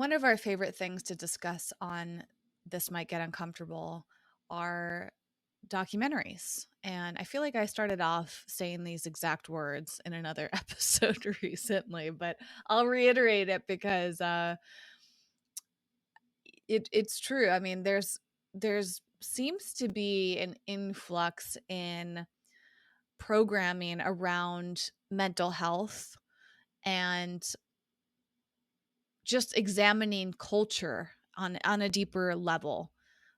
One of our favorite things to discuss on This Might Get Uncomfortable are documentaries. And I feel like I started off saying these exact words in another episode recently, but I'll reiterate it because it's true. I mean, there's seems to be an influx in programming around mental health and just examining culture on a deeper level,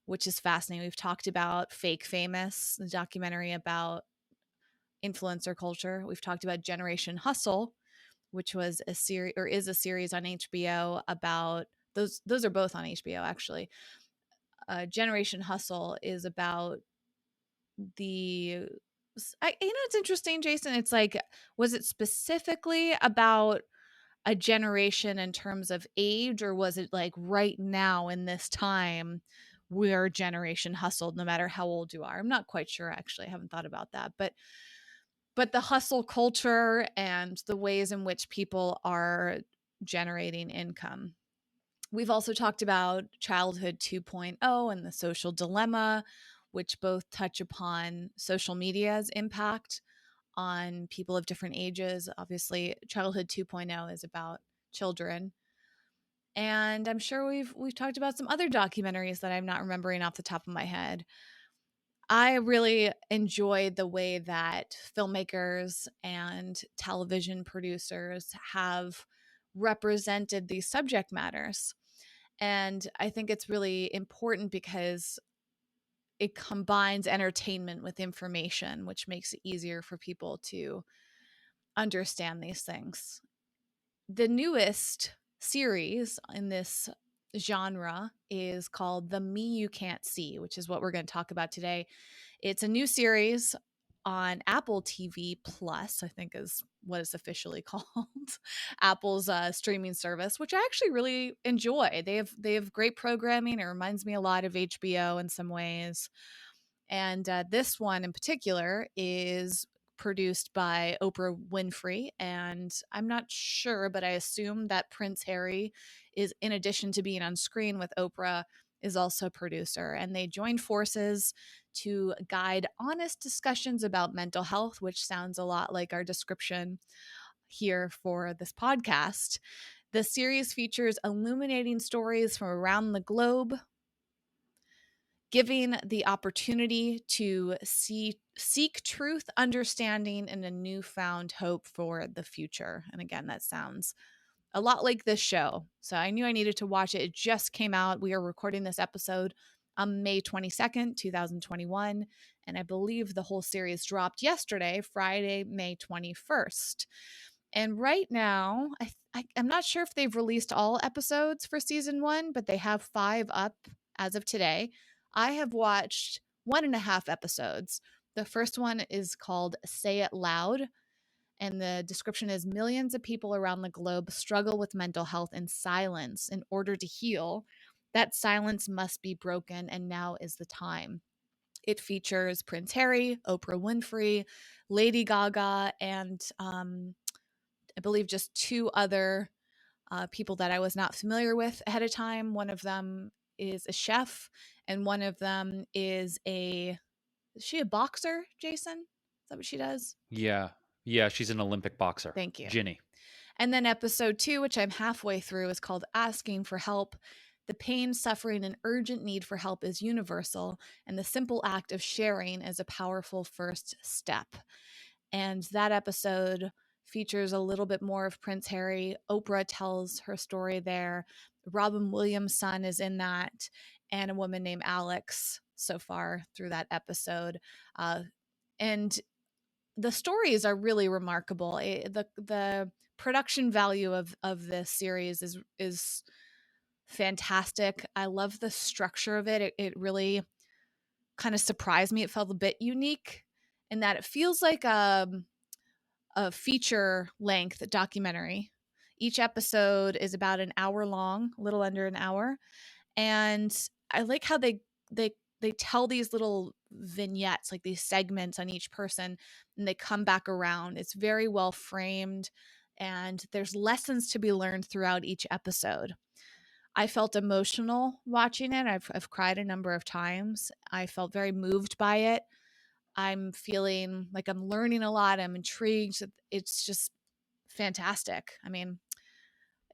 which is fascinating. We've talked about Fake Famous, the documentary about influencer culture. We've talked about Generation Hustle, which was a series or is a series on HBO about those are both on HBO actually. Generation Hustle is about the it's interesting, Jason. It's like, was it specifically about a generation in terms of age, or was it like right now in this time we're generation hustled no matter how old you are? I'm not quite sure, actually. I haven't thought about that. But the hustle culture and the ways in which people are generating income. We've also talked about Childhood 2.0 and the social dilemma, which both touch upon social media's impact on people of different ages. Obviously, Childhood 2.0 is about children. And I'm sure we've talked about some other documentaries that I'm not remembering off the top of my head. I really enjoyed the way that filmmakers and television producers have represented these subject matters. And I think it's really important because it combines entertainment with information, which makes it easier for people to understand these things. The newest series in this genre is called The Me You Can't See, which is what we're going to talk about today. It's a new series on Apple TV Plus, I think is what it's officially called. Apple's streaming service, which I actually really enjoy. They have great programming. It reminds me a lot of HBO in some ways. And this one in particular is produced by Oprah Winfrey. And I'm not sure, but I assume that Prince Harry is, in addition to being on screen with Oprah, is also a producer. And they joined forces to guide honest discussions about mental health, which sounds a lot like our description here for this podcast. The series features illuminating stories from around the globe, giving the opportunity to seek truth, understanding, and a newfound hope for the future. And again, that sounds a lot like this show. So I knew I needed to watch it. It just came out. We are recording this episode on May 22nd, 2021. And I believe the whole series dropped yesterday, Friday, May 21st. And right now, I'm not sure if they've released all episodes for season 1, but they have 5 up as of today. I have watched 1.5 episodes. The first one is called Say It Loud, and the description is: millions of people around the globe struggle with mental health in silence. In order to heal, that silence must be broken, and now is the time. It features Prince Harry, Oprah Winfrey, Lady Gaga, and I believe just 2 other people that I was not familiar with ahead of time. One of them is a chef, and one of them is is she a boxer, Jason? Is that what she does? Yeah. Yeah, she's an Olympic boxer. Thank you. Ginny. And then episode 2, which I'm halfway through, is called Asking for Help. The pain, suffering, and urgent need for help is universal, and the simple act of sharing is a powerful first step. And that episode features a little bit more of Prince Harry. Oprah tells her story there. Robin Williams' son is in that, and a woman named Alex so far through that episode. And the stories are really remarkable. The production value of this series is fantastic. I love the structure of it. It really kind of surprised me. It felt a bit unique in that it feels like a feature length documentary. Each episode is about an hour long, a little under an hour, and I like how they tell these little vignettes, like these segments on each person, and they come back around. It's very well framed, and there's lessons to be learned throughout each episode. I felt emotional watching it. I've cried a number of times. I felt very moved by it. I'm feeling like I'm learning a lot. I'm intrigued. It's just fantastic. I mean,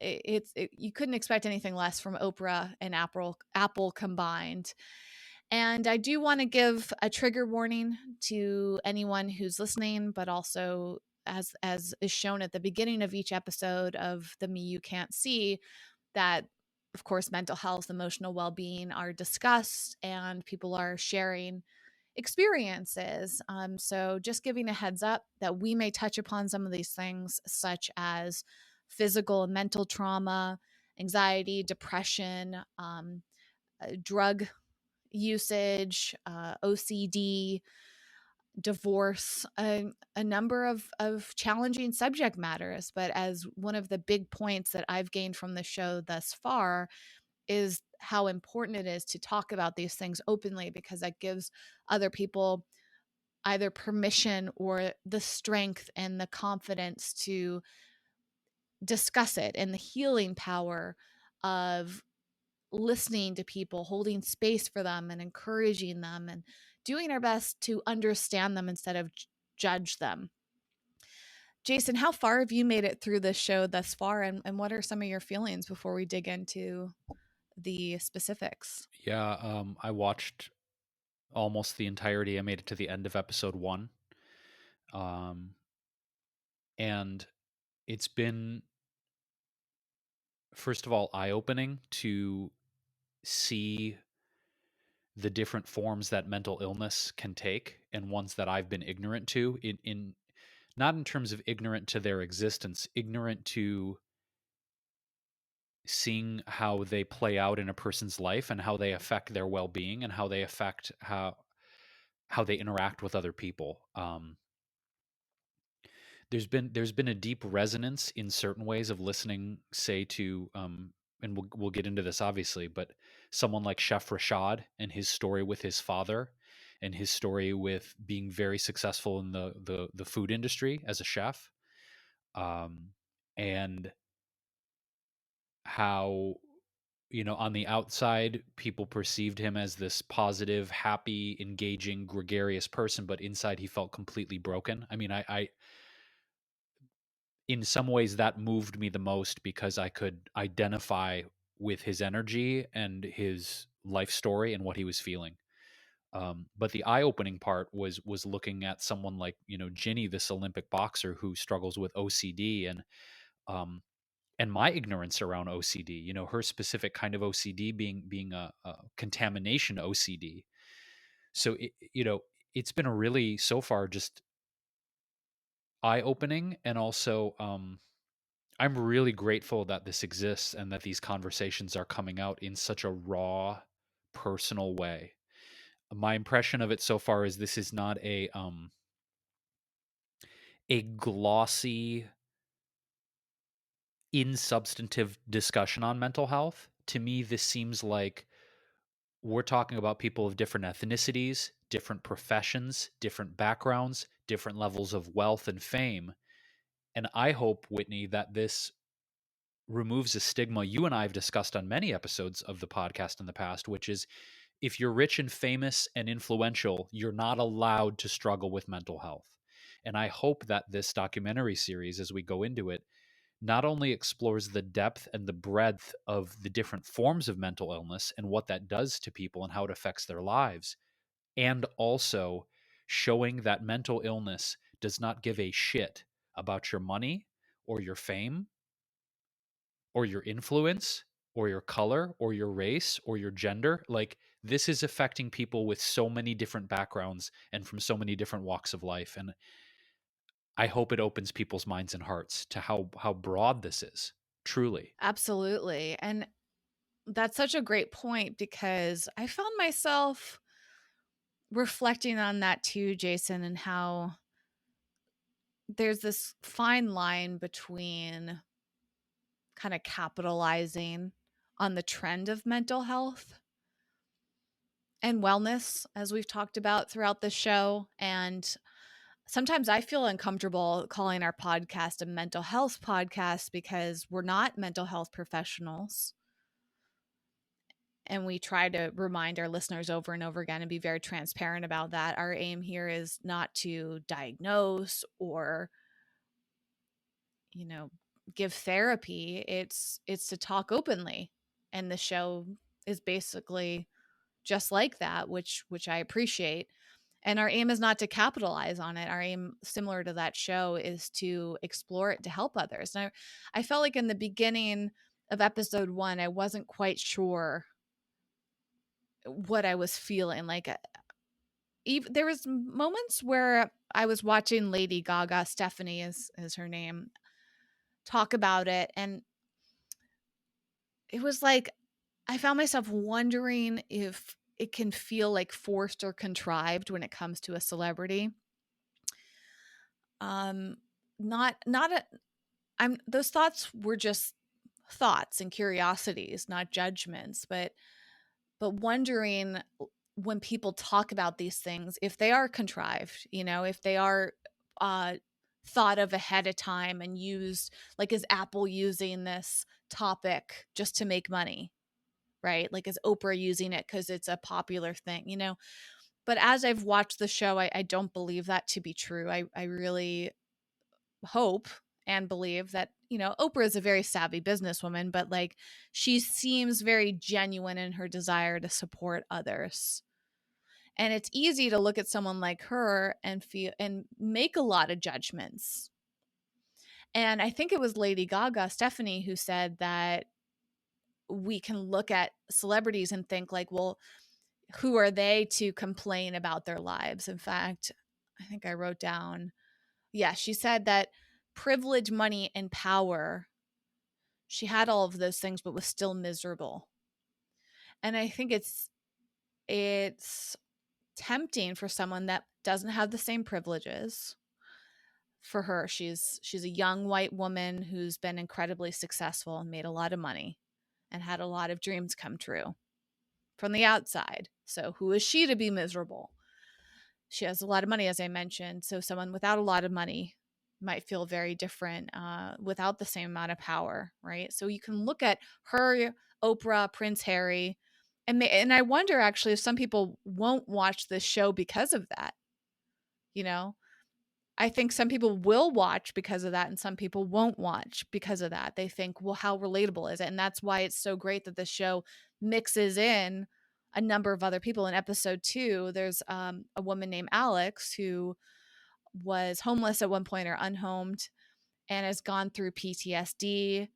you couldn't expect anything less from Oprah and Apple combined. And I do want to give a trigger warning to anyone who's listening, but also as is shown at the beginning of each episode of The Me You Can't See, that of course mental health, emotional well-being are discussed and people are sharing experiences. So just giving a heads up that we may touch upon some of these things, such as physical and mental trauma, anxiety, depression, drug usage, OCD, divorce, a number of challenging subject matters. But as one of the big points that I've gained from the show thus far is how important it is to talk about these things openly, because that gives other people either permission or the strength and the confidence to discuss it, and the healing power of listening to people, holding space for them and encouraging them and doing our best to understand them instead of judge them. Jason, how far have you made it through this show thus far, and what are some of your feelings before we dig into the specifics? Yeah, I watched almost the entirety. I made it to the end of episode 1. Um, and it's been, first of all, eye-opening to see the different forms that mental illness can take, and ones that I've been ignorant to, in not in terms of ignorant to their existence, ignorant to seeing how they play out in a person's life and how they affect their well-being and how they affect how they interact with other people. There's been a deep resonance in certain ways of listening, say to and we'll get into this obviously, but someone like Chef Rashad and his story with his father, and his story with being very successful in the food industry as a chef, um, and how, on the outside people perceived him as this positive, happy, engaging, gregarious person, but inside he felt completely broken. I mean, I in some ways that moved me the most because I could identify with his energy and his life story and what he was feeling. But the eye-opening part was looking at someone like, Ginny, this Olympic boxer who struggles with OCD, um, and my ignorance around OCD. Her specific kind of OCD being a contamination OCD. So it's been a really, so far, just eye-opening, and also I'm really grateful that this exists and that these conversations are coming out in such a raw, personal way. My impression of it so far is this is not a glossy, insubstantive discussion on mental health. To me, this seems like we're talking about people of different ethnicities, different professions, different backgrounds, different levels of wealth and fame. And I hope, Whitney, that this removes a stigma you and I have discussed on many episodes of the podcast in the past, which is, if you're rich and famous and influential, you're not allowed to struggle with mental health. And I hope that this documentary series, as we go into it, not only explores the depth and the breadth of the different forms of mental illness and what that does to people and how it affects their lives, and also showing that mental illness does not give a shit about your money or your fame or your influence or your color or your race or your gender. Like, this is affecting people with so many different backgrounds and from so many different walks of life. And I hope it opens people's minds and hearts to how broad this is, truly. Absolutely. And that's such a great point, because I found myself reflecting on that too, Jason, and how there's this fine line between kind of capitalizing on the trend of mental health and wellness, as we've talked about throughout the show. And sometimes I feel uncomfortable calling our podcast a mental health podcast, because we're not mental health professionals. And we try to remind our listeners over and over again and be very transparent about that. Our aim here is not to diagnose or, you know, give therapy. It's to talk openly. And the show is basically just like that, which I appreciate. And our aim is not to capitalize on it. Our aim, similar to that show, is to explore it to help others. And I felt like in the beginning of episode 1, I wasn't quite sure what I was feeling. Like, there was moments where I was watching Lady Gaga, Stephanie is her name, talk about it, and it was like I found myself wondering if it can feel like forced or contrived when it comes to a celebrity. Not a I'm those thoughts were just thoughts and curiosities, not judgments, but wondering when people talk about these things, if they are contrived, if they are uh, thought of ahead of time and used, like, is Apple using this topic just to make money, right? Like, is Oprah using it because it's a popular thing? But as I've watched the show, I don't believe that to be true. I really hope and believe that, Oprah is a very savvy businesswoman, but like she seems very genuine in her desire to support others. And it's easy to look at someone like her and feel and make a lot of judgments. And I think it was Lady Gaga, Stephanie, who said that we can look at celebrities and think like, well, who are they to complain about their lives? In fact, I think I wrote down, yeah, she said that privilege, money, and power, she had all of those things, but was still miserable. And I think it's tempting for someone that doesn't have the same privileges. For her, she's a young white woman who's been incredibly successful and made a lot of money and had a lot of dreams come true from the outside. So who is she to be miserable? She has a lot of money, as I mentioned. So someone without a lot of money might feel very different without the same amount of power, right? So you can look at her, Oprah, Prince Harry, and I wonder actually if some people won't watch this show because of that. You know, I think some people will watch because of that, and some people won't watch because of that. They think, well, how relatable is it? And that's why it's so great that the show mixes in a number of other people. In episode 2, there's a woman named Alex who was homeless at one point or unhomed and has gone through PTSD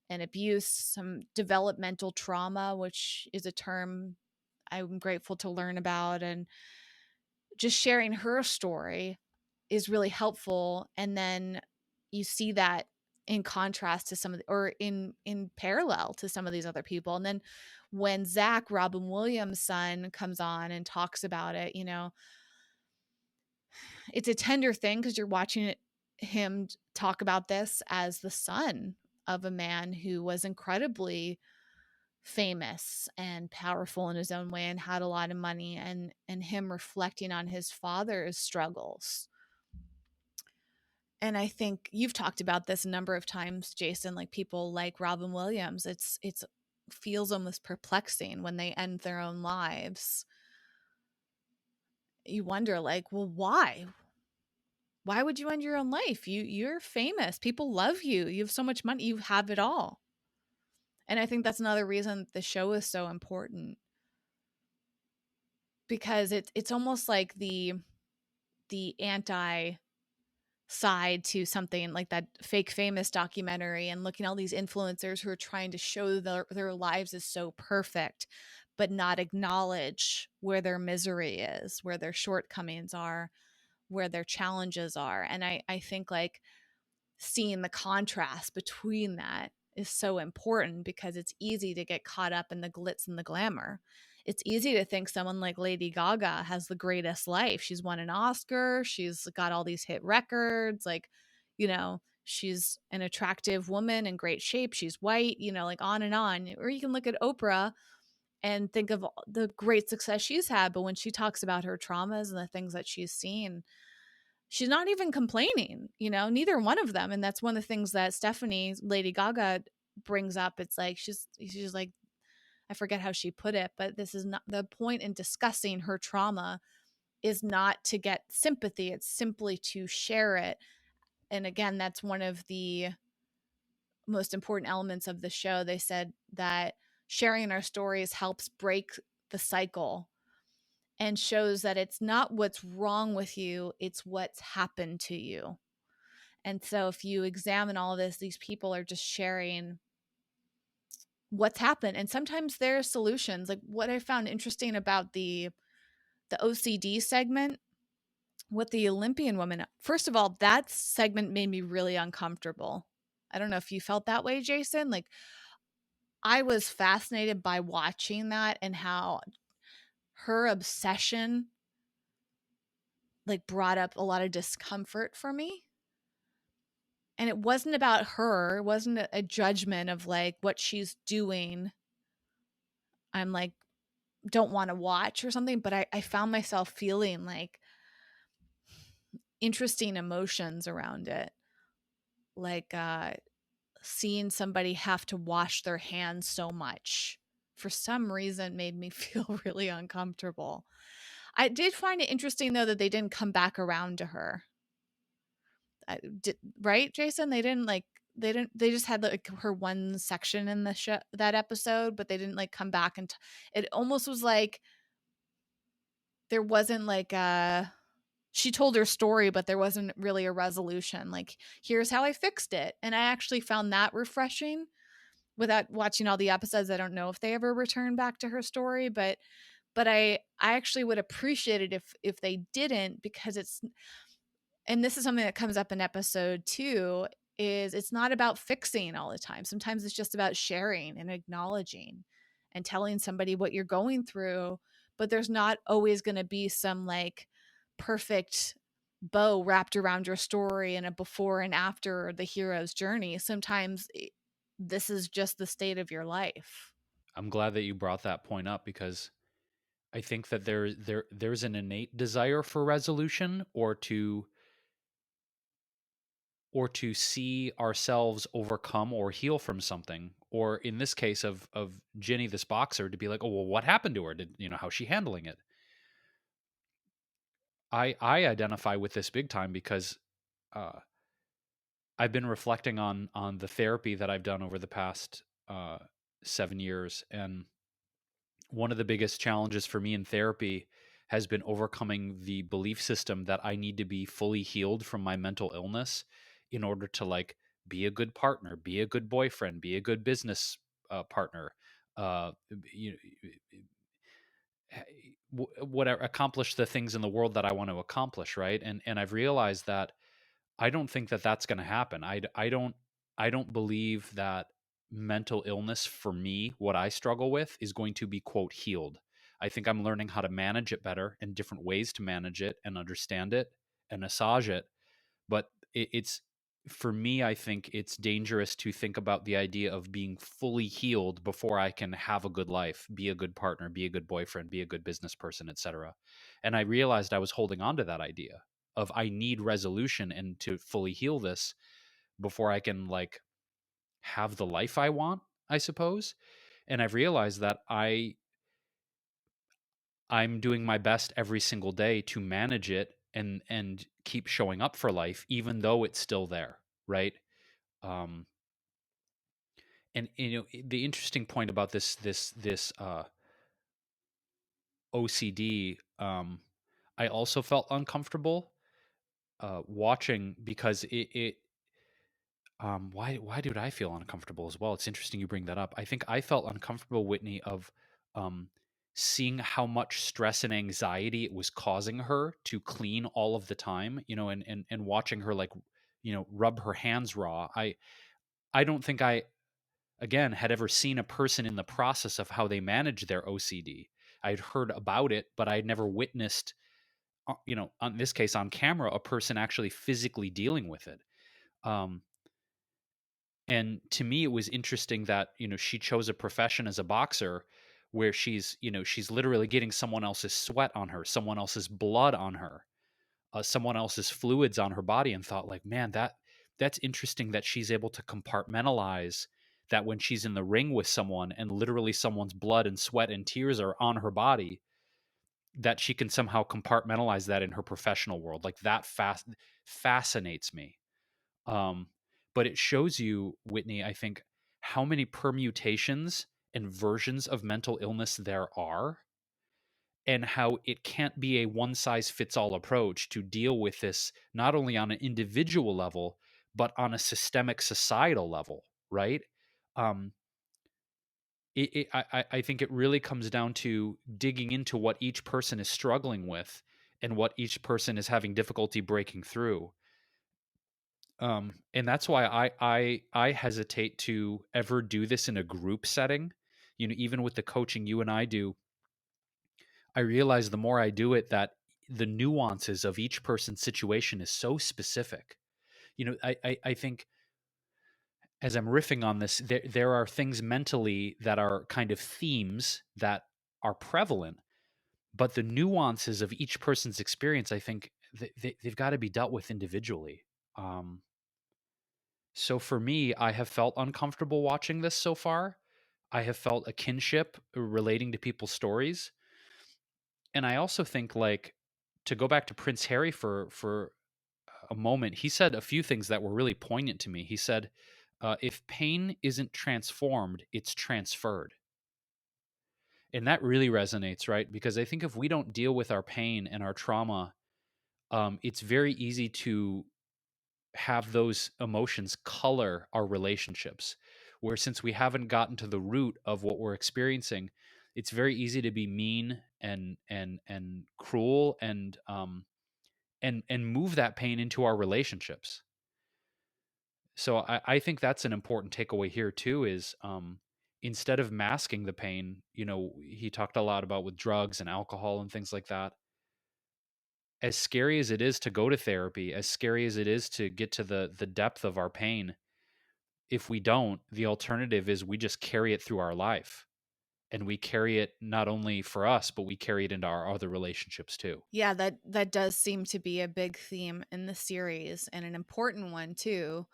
and abuse, some developmental trauma, which is a term I'm grateful to learn about. And just sharing her story is really helpful. And then you see that in contrast to some of the, or in parallel to some of these other people. And then when Zach, Robin Williams' son, comes on and talks about it, it's a tender thing because you're watching him talk about this as the son of a man who was incredibly famous and powerful in his own way and had a lot of money, and him reflecting on his father's struggles. And I think you've talked about this a number of times, Jason, like people like Robin Williams, it's feels almost perplexing when they end their own lives. You wonder, like, well, why would you end your own life? You're famous, people love you, you have so much money, you have it all. And I think that's another reason the show is so important, because it's almost like the anti side to something like that fake famous documentary, and looking at all these influencers who are trying to show their lives is so perfect but not acknowledge where their misery is, where their shortcomings are, where their challenges are. And I think like seeing the contrast between that is so important, because it's easy to get caught up in the glitz and the glamour. It's easy to think someone like Lady Gaga has the greatest life. She's won an Oscar, she's got all these hit records, like, she's an attractive woman in great shape, she's white, like on and on. Or you can look at Oprah and think of the great success she's had, but when she talks about her traumas and the things that she's seen, she's not even complaining, neither one of them. And that's one of the things that Stephanie, Lady Gaga, brings up. It's like she's like, I forget how she put it, but this is not the point in discussing her trauma, is not to get sympathy, it's simply to share it. And again, that's one of the most important elements of the show. They said that sharing our stories helps break the cycle and shows that it's not what's wrong with you, it's what's happened to you. And so if you examine all of this, these people are just sharing what's happened. And sometimes there are solutions. Like what I found interesting about the OCD segment with the Olympian woman. First of all, that segment made me really uncomfortable. I don't know if you felt that way, Jason. Like I was fascinated by watching that and how her obsession like brought up a lot of discomfort for me. And it wasn't about her, it wasn't a judgment of like what she's doing. I'm like, don't want to watch or something, but I found myself feeling like interesting emotions around it. Like seeing somebody have to wash their hands so much for some reason made me feel really uncomfortable. I did find it interesting though that they didn't come back around to her. Right, Jason? They just had like her one section in the show, that episode, but they didn't like come back and it almost was like there wasn't like a she told her story, but there wasn't really a resolution. Like, here's how I fixed it. And I actually found that refreshing. Without watching all the episodes, I don't know if they ever return back to her story, but I actually would appreciate it if they didn't, because it's, and this is something that comes up in episode 2, is it's not about fixing all the time. Sometimes it's just about sharing and acknowledging and telling somebody what you're going through, but there's not always going to be some like perfect bow wrapped around your story and a before and after the hero's journey. Sometimes this is just the state of your life. I'm glad that you brought that point up because I think that there's an innate desire for resolution or to see ourselves overcome or heal from something, or in this case of Ginny, this boxer, to be like, oh well, what happened to her? Did you know how's she handling it? I identify with this big time because uh, I've been reflecting on the therapy that I've done over the past 7 years, and one of the biggest challenges for me in therapy has been overcoming the belief system that I need to be fully healed from my mental illness in order to like be a good partner, be a good boyfriend, be a good business partner, uh, you, whatever, accomplish the things in the world that I want to accomplish, right? And I've realized that I don't think that that's going to happen. I don't believe that mental illness for me, what I struggle with, is going to be quote healed. I think I'm learning how to manage it better and different ways to manage it and understand it and massage it. But it's for me, I think it's dangerous to think about the idea of being fully healed before I can have a good life, be a good partner, be a good boyfriend, be a good business person, etc. And I realized I was holding on to that idea of I need resolution and to fully heal this before I can like have the life I want, I suppose. And I've realized that I'm doing my best every single day to manage it and keep showing up for life even though it's still there, right? Um and you know the interesting point about this OCD, I also felt uncomfortable watching because it why did I feel uncomfortable as well? It's interesting you bring that up. I think I felt uncomfortable, Whitney, of um, seeing how much stress and anxiety it was causing her to clean all of the time, you know, and watching her like, you know, rub her hands raw. I don't think I again had ever seen a person in the process of how they manage their OCD. I'd heard about it, but I'd never witnessed, you know, on this case on camera, a person actually physically dealing with it. Um, and to me it was interesting that you know she chose a profession as a boxer where she's you know she's literally getting someone else's sweat on her, someone else's blood on her, someone else's fluids on her body, and thought like, man, that's interesting that she's able to compartmentalize that when she's in the ring with someone and literally someone's blood and sweat and tears are on her body, that she can somehow compartmentalize that in her professional world. Like that fascinates me. Um, but it shows you, Whitney, I think, how many permutations and versions of mental illness there are, and how it can't be a one size fits all approach to deal with this, not only on an individual level, but on a systemic societal level, right? Um, I think it really comes down to digging into what each person is struggling with and what each person is having difficulty breaking through. And that's why I hesitate to ever do this in a group setting. You know, even with the coaching you and I do, I realize the more I do it that the nuances of each person's situation is so specific. You know, I think as I'm riffing on this, there are things mentally that are kind of themes that are prevalent, but the nuances of each person's experience, I think they've got to be dealt with individually. Um, so for me, I have felt uncomfortable watching this so far. I have felt a kinship relating to people's stories, and I also think, like, to go back to Prince Harry for a moment, he said a few things that were really poignant to me. He said, "If pain isn't transformed, it's transferred." And that really resonates, right? Because I think if we don't deal with our pain and our trauma, it's very easy to have those emotions color our relationships. Where since we haven't gotten to the root of what we're experiencing, it's very easy to be mean and cruel and move that pain into our relationships. So I think that's an important takeaway here too. Is instead of masking the pain, you know, he talked a lot about with drugs and alcohol and things like that. As scary as it is to go to therapy, as scary as it is to get to the depth of our pain, if we don't, the alternative is we just carry it through our life. And we carry it not only for us, but we carry it into our other relationships too. Yeah, that does seem to be a big theme in the series, and an important one too.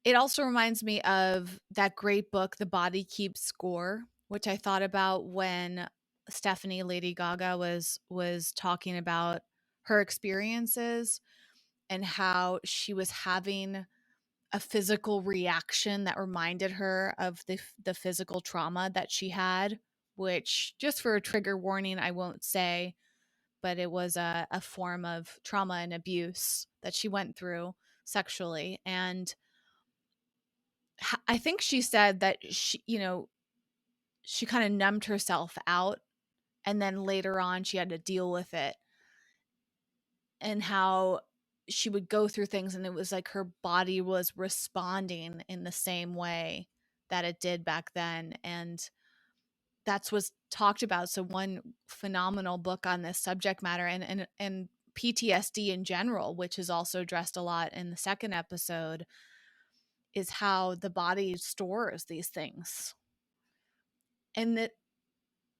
It also reminds me of that great book, The Body Keeps Score, which I thought about when Stephanie Lady Gaga was talking about her experiences and how she was having a physical reaction that reminded her of the physical trauma that she had, which, just for a trigger warning, I won't say, but it was a form of trauma and abuse that she went through sexually. And I think she said that she kind of numbed herself out, and then later on she had to deal with it, and how she would go through things and it was like her body was responding in the same way that it did back then. And that's what's talked about. So one phenomenal book on this subject matter, and PTSD in general, which is also addressed a lot in the second episode, is how the body stores these things. And that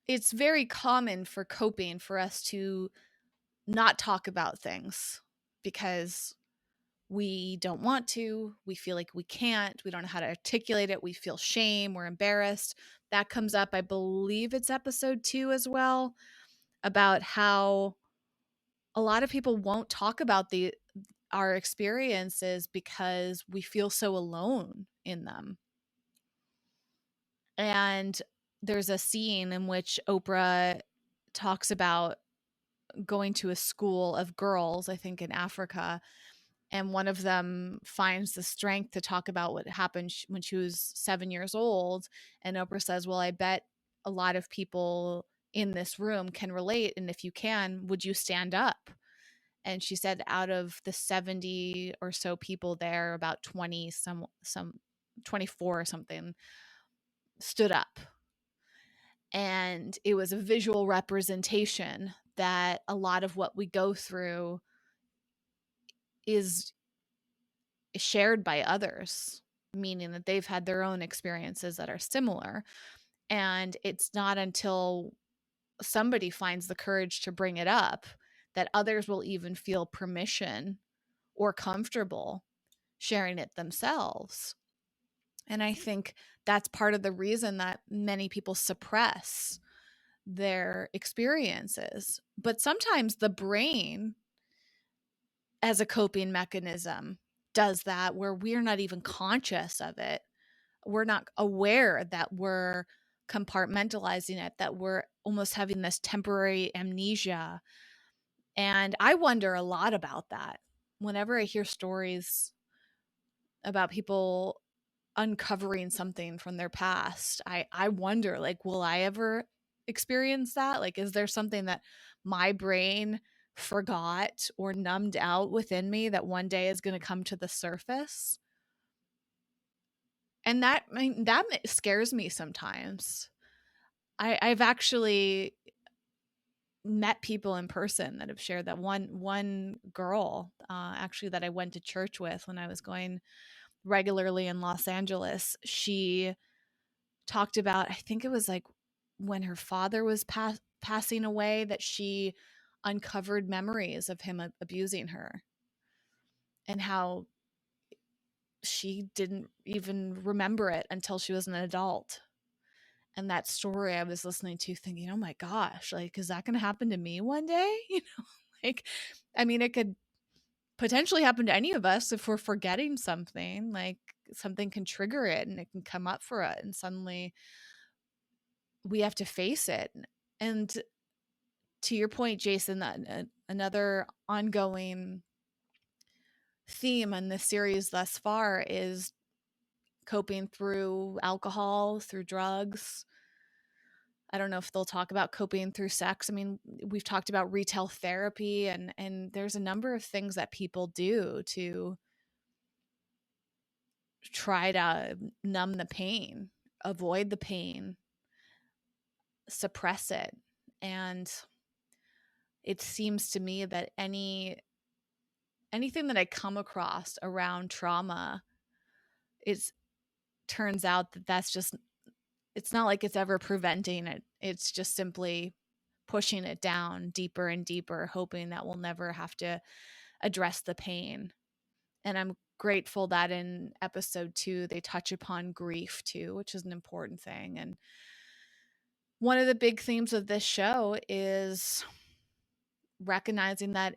it's very common for coping for us to not talk about things because we don't want to, we feel like we can't, we don't know how to articulate it, we feel shame, we're embarrassed. That comes up, I believe it's episode 2 as well, about how a lot of people won't talk about our experiences because we feel so alone in them. And there's a scene in which Oprah talks about going to a school of girls, I think in Africa, and one of them finds the strength to talk about what happened when she was 7 years old. And Oprah says, "Well, I bet a lot of people in this room can relate. And if you can, would you stand up?" And she said, out of the 70 or so people there, about 20, some 24 or something, stood up. And it was a visual representation that a lot of what we go through is shared by others, meaning that they've had their own experiences that are similar. And it's not until somebody finds the courage to bring it up that others will even feel permission or comfortable sharing it themselves. And I think that's part of the reason that many people suppress their experiences. But sometimes the brain, as a coping mechanism, does that where we're not even conscious of it. We're not aware that we're compartmentalizing it, that we're almost having this temporary amnesia. And I wonder a lot about that. Whenever I hear stories about people uncovering something from their past, I wonder, like, will I ever experience that? Like, is there something that my brain forgot or numbed out within me that one day is going to come to the surface? And that scares me sometimes. I've actually met people in person that have shared that. One girl, actually, that I went to church with when I was going regularly in Los Angeles, she talked about, I think it was like when her father was passing away, that she uncovered memories of him abusing her, and how she didn't even remember it until she was an adult. And that story I was listening to thinking, oh my gosh, like, is that going to happen to me one day? Like, I mean, it could potentially happen to any of us if we're forgetting something. Like, something can trigger it and it can come up for it. And suddenly we have to face it. And to your point, Jason, that another ongoing theme in this series thus far is coping through alcohol, through drugs. I don't know if they'll talk about coping through sex. I mean, we've talked about retail therapy, and there's a number of things that people do to try to numb the pain, avoid the pain, suppress it. And it seems to me that anything that I come across around trauma, is turns out that that's just, it's not like it's ever preventing it. It's just simply pushing it down deeper and deeper, hoping that we'll never have to address the pain. And I'm grateful that in episode 2 they touch upon grief too, which is an important thing. And one of the big themes of this show is recognizing that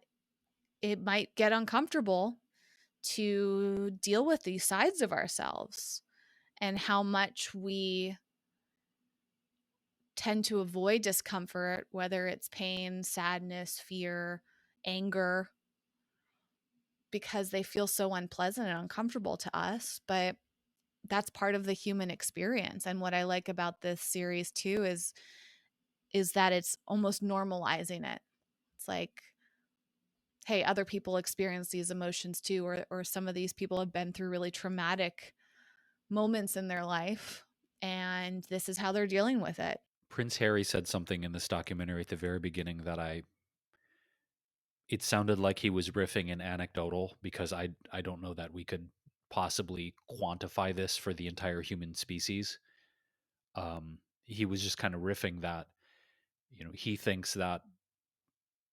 it might get uncomfortable to deal with these sides of ourselves, and how much we tend to avoid discomfort, whether it's pain, sadness, fear, anger, because they feel so unpleasant and uncomfortable to us. But that's part of the human experience. And what I like about this series too is that it's almost normalizing it. It's like, hey, other people experience these emotions too, or some of these people have been through really traumatic moments in their life, and this is how they're dealing with it. Prince Harry said something in this documentary at the very beginning that it sounded like he was riffing and anecdotal, because I don't know that we could possibly quantify this for the entire human species. He was just kind of riffing that, he thinks that,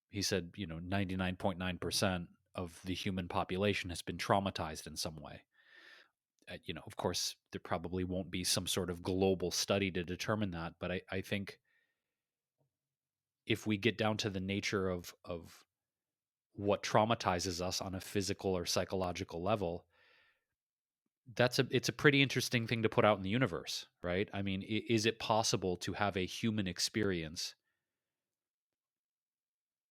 he said, 99.9% of the human population has been traumatized in some way. Of course, there probably won't be some sort of global study to determine that, but I think if we get down to the nature of what traumatizes us on a physical or psychological level, it's a pretty interesting thing to put out in the universe, right? I mean, is it possible to have a human experience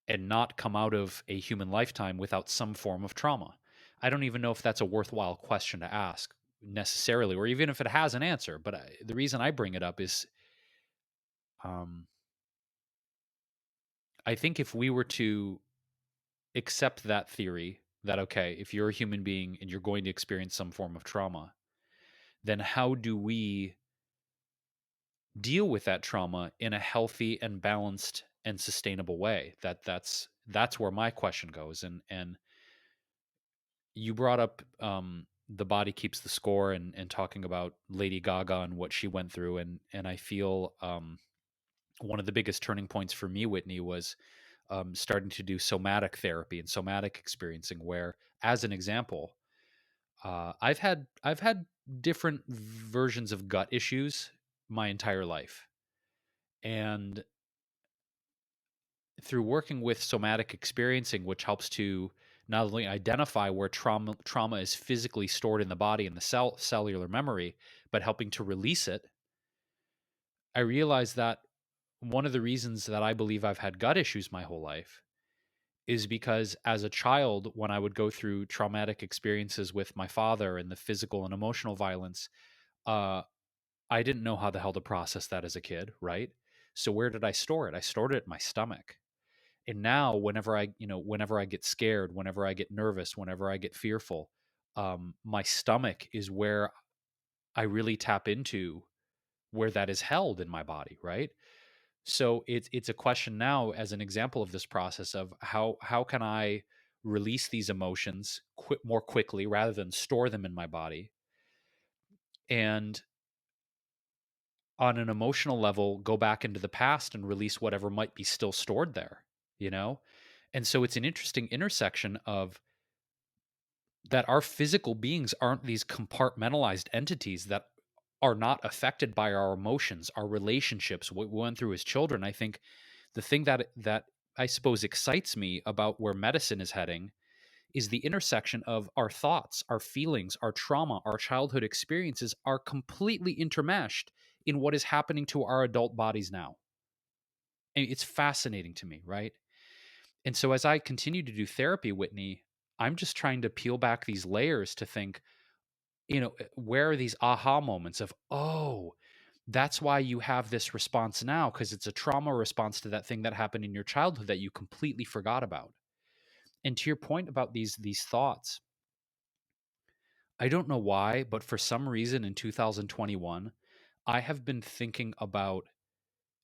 and not come out of a human lifetime without some form of trauma? I don't even know if that's a worthwhile question to ask necessarily, or even if it has an answer. But the reason I bring it up is, um, I think if we were to accept that theory, that, okay, if you're a human being and you're going to experience some form of trauma, then how do we deal with that trauma in a healthy and balanced and sustainable way? That's where my question goes. And you brought up, the body keeps the score, and talking about Lady Gaga and what she went through, and I feel, one of the biggest turning points for me, Whitney, was, starting to do somatic therapy and somatic experiencing. Where, as an example, I've had different versions of gut issues my entire life. And through working with somatic experiencing, which helps to not only identify where trauma is physically stored in the body in the cellular memory, but helping to release it, I realized that one of the reasons that I believe I've had gut issues my whole life is because as a child, when I would go through traumatic experiences with my father and the physical and emotional violence, uh, I didn't know how the hell to process that as a kid, right? So where did I store it? I stored it in my stomach. And now whenever I get scared, whenever I get nervous, whenever I get fearful, my stomach is where I really tap into where that is held in my body, right? So it's a question now as an example of this process of how can I release these emotions more quickly rather than store them in my body, and on an emotional level go back into the past and release whatever might be still stored there, you know? And so it's an interesting intersection of that our physical beings aren't these compartmentalized entities that are not affected by our emotions, our relationships, what we went through as children. I think the thing that I suppose excites me about where medicine is heading is the intersection of our thoughts, our feelings, our trauma, our childhood experiences are completely intermeshed in what is happening to our adult bodies now. And it's fascinating to me, right? And so as I continue to do therapy, Whitney, I'm just trying to peel back these layers to think, where are these aha moments of, oh, that's why you have this response now, because it's a trauma response to that thing that happened in your childhood that you completely forgot about. And to your point about these thoughts, I don't know why, but for some reason in 2021, I have been thinking about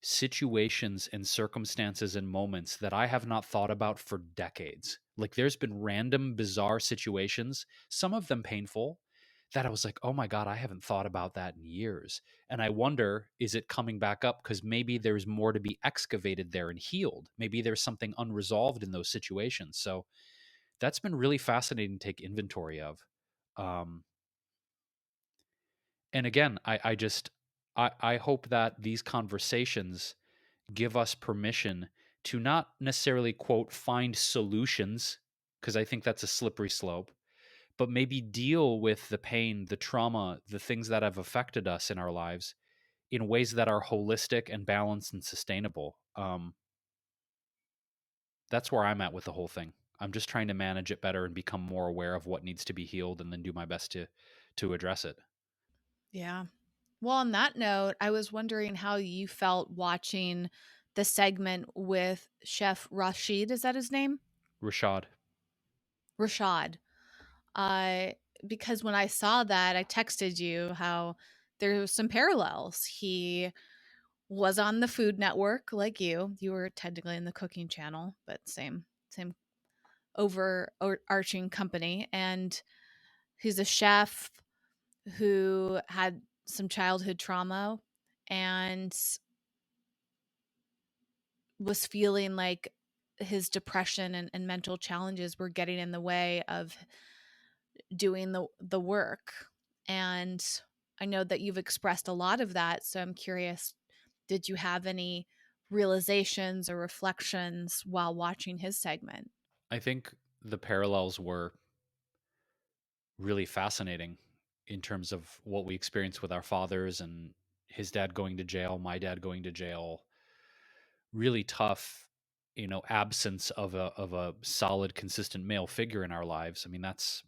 situations and circumstances and moments that I have not thought about for decades. Like there's been random bizarre situations, some of them painful, that I was like, "Oh my god, I haven't thought about that in years." And I wonder, is it coming back up because maybe there's more to be excavated there and healed. Maybe there's something unresolved in those situations. So that's been really fascinating to take inventory of. Um, and again, I hope that these conversations give us permission to not necessarily quote find solutions, because I think that's a slippery slope, but maybe deal with the pain, the trauma, the things that have affected us in our lives in ways that are holistic and balanced and sustainable. That's where I'm at with the whole thing. I'm just trying to manage it better and become more aware of what needs to be healed and then do my best to address it. Yeah. Well, on that note, I was wondering how you felt watching the segment with Chef Rashid. Is that his name? Rashad. Rashad. Uh, because when I saw that, I texted you how there was some parallels. He was on the Food Network like you. You were technically in the Cooking Channel, but same overarching company. And he's a chef who had some childhood trauma and was feeling like his depression and mental challenges were getting in the way of doing the work. And I know that you've expressed a lot of that, so I'm curious, did you have any realizations or reflections while watching his segment? I think the parallels were really fascinating in terms of what we experienced with our fathers and his dad going to jail, my dad going to jail. Really tough, absence of a solid, consistent male figure in our lives. I mean, that's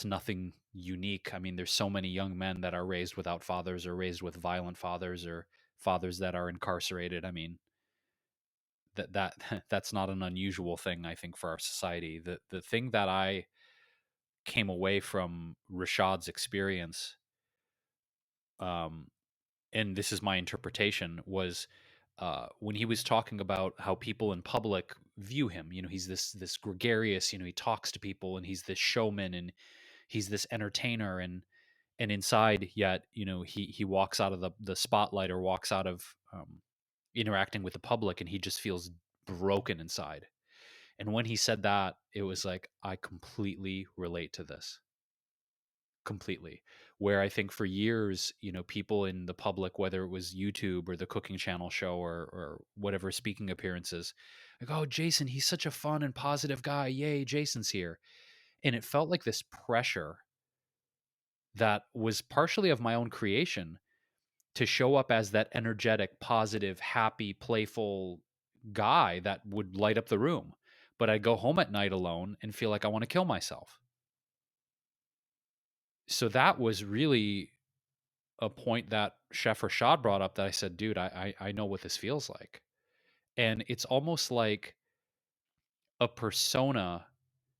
nothing unique. I mean, there's so many young men that are raised without fathers or raised with violent fathers or fathers that are incarcerated. I mean, that that's not an unusual thing, I think, for our society. The thing that I came away from Rashad's experience, um, and this is my interpretation, was when he was talking about how people in public view him. He's this gregarious. He talks to people, and he's this showman, and he's this entertainer, and inside, yet he walks out of the spotlight or walks out of interacting with the public, and he just feels broken inside. And when he said that, it was like, I completely relate to this. completely. Where I think for years, you know, people in the public, whether it was YouTube or the Cooking Channel show or whatever speaking appearances, like, oh, Jason, he's such a fun and positive guy. Yay, Jason's here. And it felt like this pressure that was partially of my own creation to show up as that energetic, positive, happy, playful guy that would light up the room. But I'd go home at night alone and feel like I want to kill myself. So that was really a point that Chef Rashad brought up that I said, dude, I know what this feels like. And it's almost like a persona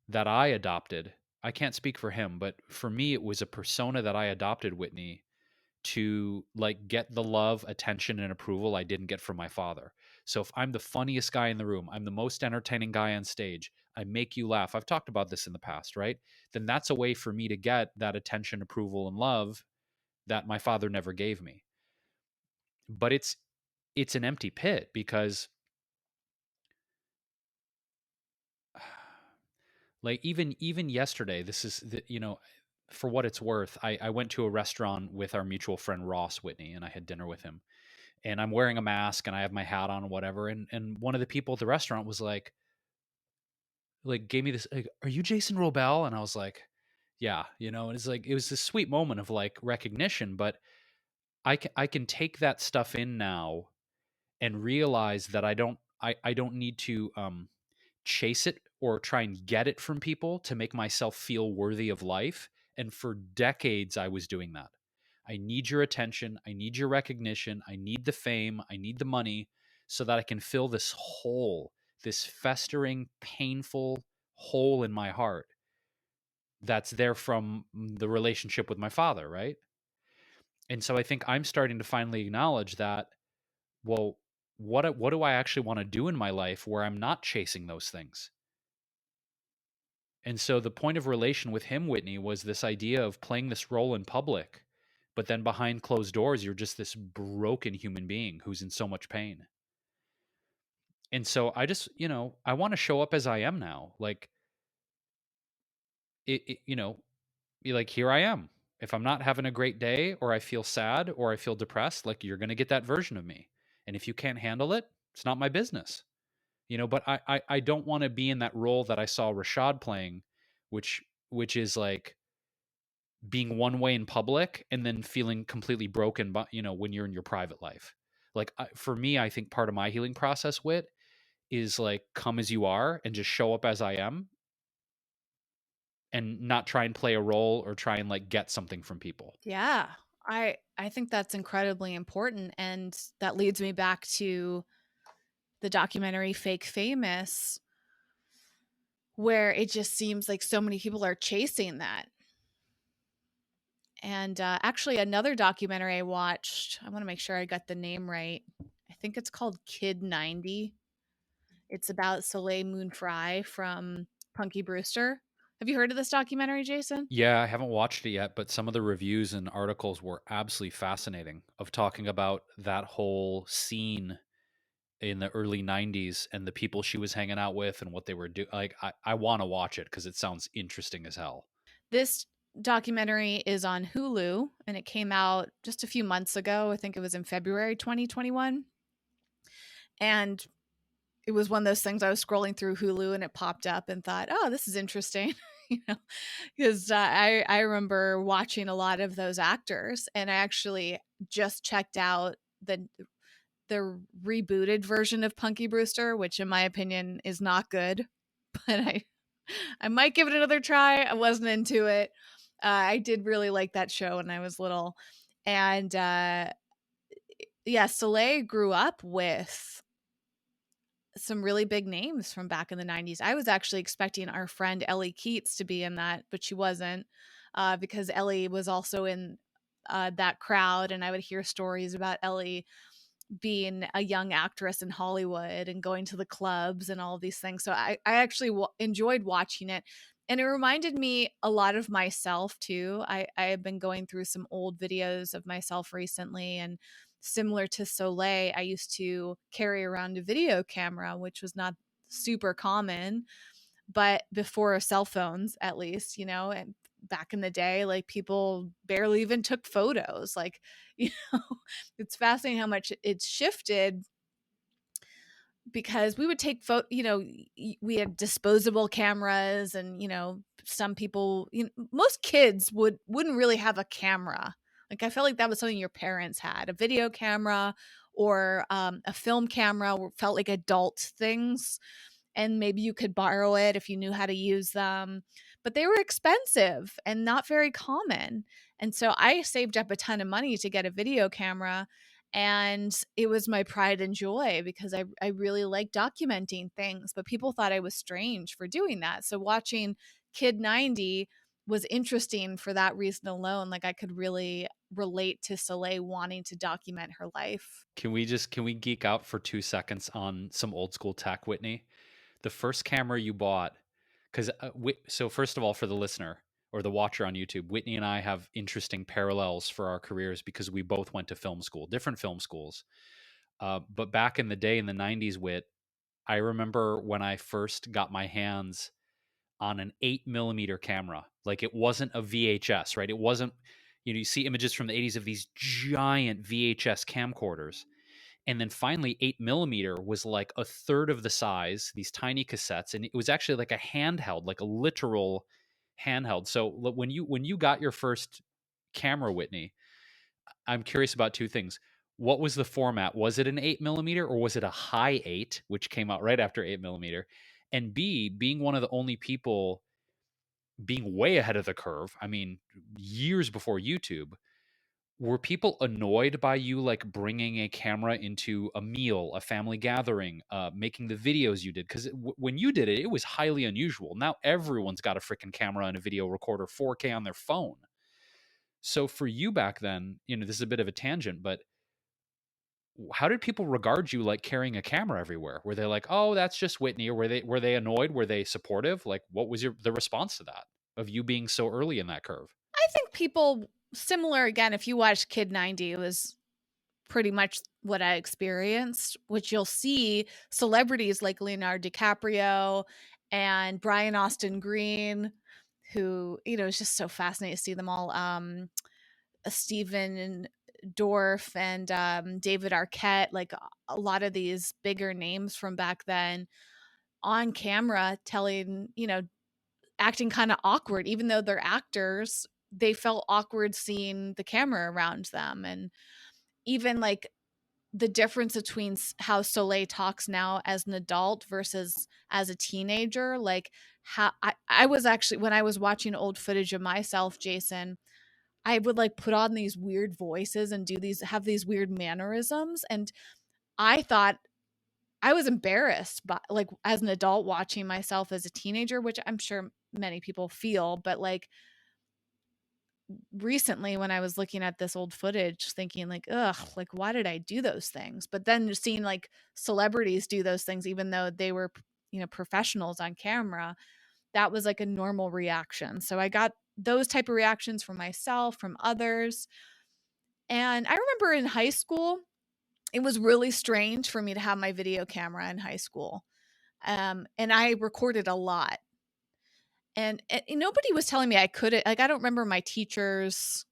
that I adopted. I can't speak for him, but for me, it was a persona that I adopted, Whitney, to like get the love, attention, and approval I didn't get from my father. So if I'm the funniest guy in the room, I'm the most entertaining guy on stage, I make you laugh. I've talked about this in the past, right? Then that's a way for me to get that attention, approval, and love that my father never gave me. But it's an empty pit because like even yesterday, this is the, you know, for what it's worth, I went to a restaurant with our mutual friend Ross Whitney, and I had dinner with him. And I'm wearing a mask and I have my hat on and whatever. And one of the people at the restaurant was like gave me this like, are you Jason Wrobel? And I was like, yeah, you know, and it's like it was this sweet moment of like recognition, but I can take that stuff in now and realize that I don't need to chase it or try and get it from people to make myself feel worthy of life. And for decades I was doing that. I need your attention. I need your recognition. I need the fame. I need the money so that I can fill this hole, this festering, painful hole in my heart that's there from the relationship with my father, right? And so I think I'm starting to finally acknowledge that, well, what do I actually want to do in my life where I'm not chasing those things? And so the point of relation with him, Whitney, was this idea of playing this role in public, but then behind closed doors, you're just this broken human being who's in so much pain. And so I just, you know, I want to show up as I am now. Like, you know, be like, here I am. If I'm not having a great day or I feel sad or I feel depressed, like you're going to get that version of me. And if you can't handle it, it's not my business, you know, but I don't want to be in that role that I saw Rashad playing, which is like, being one way in public and then feeling completely broken, but you know, when you're in your private life. Like for me, I think part of my healing process, Wit, is like come as you are and just show up as I am and not try and play a role or try and like get something from people. Yeah. I think that's incredibly important, and that leads me back to the documentary Fake Famous, where it just seems like so many people are chasing that. And actually, another documentary I watched, I want to make sure I got the name right. I think it's called Kid 90. It's about Soleil Moon Frye from Punky Brewster. Have you heard of this documentary, Jason? Yeah, I haven't watched it yet, but some of the reviews and articles were absolutely fascinating of talking about that whole scene in the early 90s and the people she was hanging out with and what they were doing. Like, I want to watch it because it sounds interesting as hell. This documentary is on Hulu, and it came out just a few months ago. I think it was in February 2021. And it was one of those things, I was scrolling through Hulu and it popped up and thought, oh, this is interesting. You know, because I remember watching a lot of those actors, and I actually just checked out the rebooted version of Punky Brewster, which in my opinion is not good, but I might give it another try. I wasn't into it. I did really like that show when I was little. And yeah, Soleil grew up with some really big names from back in the 90s. I was actually expecting our friend Ellie Keats to be in that, but she wasn't, because Ellie was also in that crowd. And I would hear stories about Ellie being a young actress in Hollywood and going to the clubs and all of these things. So I actually enjoyed watching it. And it reminded me a lot of myself too. I have been going through some old videos of myself recently, and similar to Soleil, I used to carry around a video camera, which was not super common, but before cell phones, at least, you know, and back in the day, like people barely even took photos. Like, you know, it's fascinating how much it's shifted because we would take we had disposable cameras, and some people, most kids wouldn't really have a camera. Like, I felt like that was something your parents had, a video camera or a film camera, felt like adult things, and maybe you could borrow it if you knew how to use them. But they were expensive and not very common. And so I saved up a ton of money to get a video camera. And it was my pride and joy because I really like documenting things. But people thought I was strange for doing that. So watching Kid 90 was interesting for that reason alone. Like, I could really relate to Soleil wanting to document her life. Can we geek out for 2 seconds on some old school tech, Whitney? The first camera you bought, because so first of all, for the listener or the watcher on YouTube, Whitney and I have interesting parallels for our careers because we both went to film school, different film schools. But back in the day in the 90s, I remember when I first got my hands on an 8 millimeter camera. Like, it wasn't a VHS, right? It wasn't, you see images from the 80s of these giant VHS camcorders. And then finally, 8 millimeter was like a third of the size, these tiny cassettes. And it was actually like a handheld, like a literal handheld. So when you got your first camera, Whitney, I'm curious about two things. What was the format? Was it an 8 millimeter or was it a high eight, which came out right after 8 millimeter? And B, being one of the only people being way ahead of the curve, I mean, years before YouTube, were people annoyed by you like bringing a camera into a meal, a family gathering, making the videos you did? Because when you did it, it was highly unusual. Now everyone's got a freaking camera and a video recorder, 4K on their phone. So for you back then, this is a bit of a tangent, but how did people regard you like carrying a camera everywhere? Were they like, "Oh, that's just Whitney," or were they annoyed? Were they supportive? Like, what was the response to that of you being so early in that curve? I think people similar, again, if you watched Kid 90, it was pretty much what I experienced, which you'll see celebrities like Leonardo DiCaprio and Brian Austin Green, who, is just so fascinating to see them all. Stephen Dorff and David Arquette, like a lot of these bigger names from back then on camera telling, acting kind of awkward, even though they're actors. They felt awkward seeing the camera around them. And even like the difference between how Soleil talks now as an adult versus as a teenager, like how I was actually, when I was watching old footage of myself, Jason, I would like put on these weird voices and have these weird mannerisms. And I thought I was embarrassed, but like as an adult watching myself as a teenager, which I'm sure many people feel, but like recently when I was looking at this old footage thinking like, ugh, like why did I do those things? But then just seeing like celebrities do those things, even though they were, professionals on camera, that was like a normal reaction. So I got those type of reactions from myself, from others. And I remember in high school, it was really strange for me to have my video camera in high school. And I recorded a lot. And nobody was telling me I couldn't. Like, I don't remember my teachers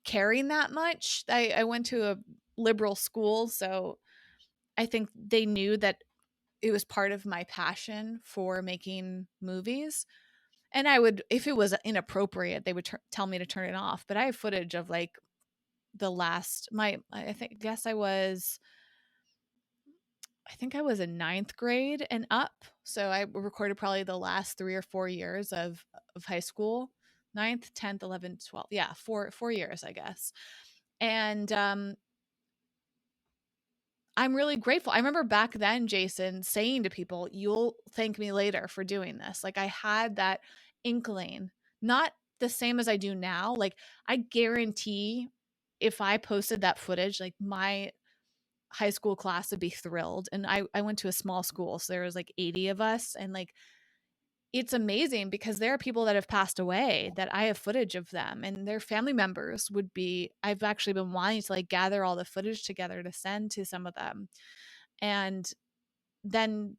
caring that much. I went to a liberal school, so I think they knew that it was part of my passion for making movies. And I would, if it was inappropriate, they would tell me to turn it off. But I have footage of like the last, I think, guess I think I was in ninth grade and up. So I recorded probably the last 3 or 4 years of high school, ninth, 10th, 11th, 12th. Yeah, 4 years, I guess. And I'm really grateful. I remember back then, Jason, saying to people, "You'll thank me later for doing this." Like, I had that inkling, not the same as I do now. Like, I guarantee if I posted that footage, like my high school class would be thrilled. And I went to a small school, so there was like 80 of us. And like, it's amazing because there are people that have passed away that I have footage of them, and their family members would be, I've actually been wanting to like gather all the footage together to send to some of them. And then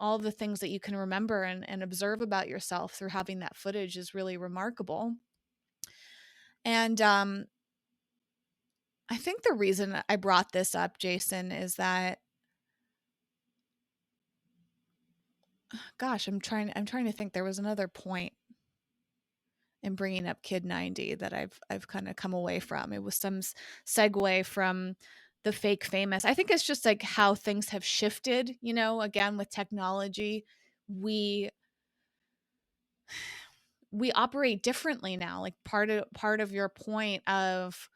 all the things that you can remember and observe about yourself through having that footage is really remarkable. And I think the reason I brought this up, Jason, is that, gosh, I'm trying to think. There was another point in bringing up Kid 90 that I've kind of come away from. It was some segue from the fake famous. I think it's just like how things have shifted, you know, again with technology. We operate differently now. Like part of your point of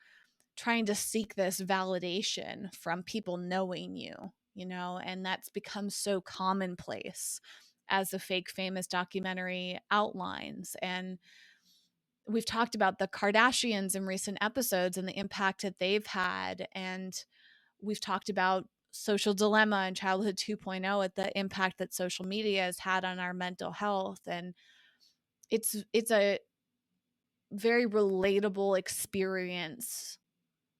trying to seek this validation from people knowing you, you know, and that's become so commonplace as the fake famous documentary outlines. And we've talked about the Kardashians in recent episodes and the impact that they've had. And we've talked about social dilemma and childhood 2.0 at the impact that social media has had on our mental health. And it's a very relatable experience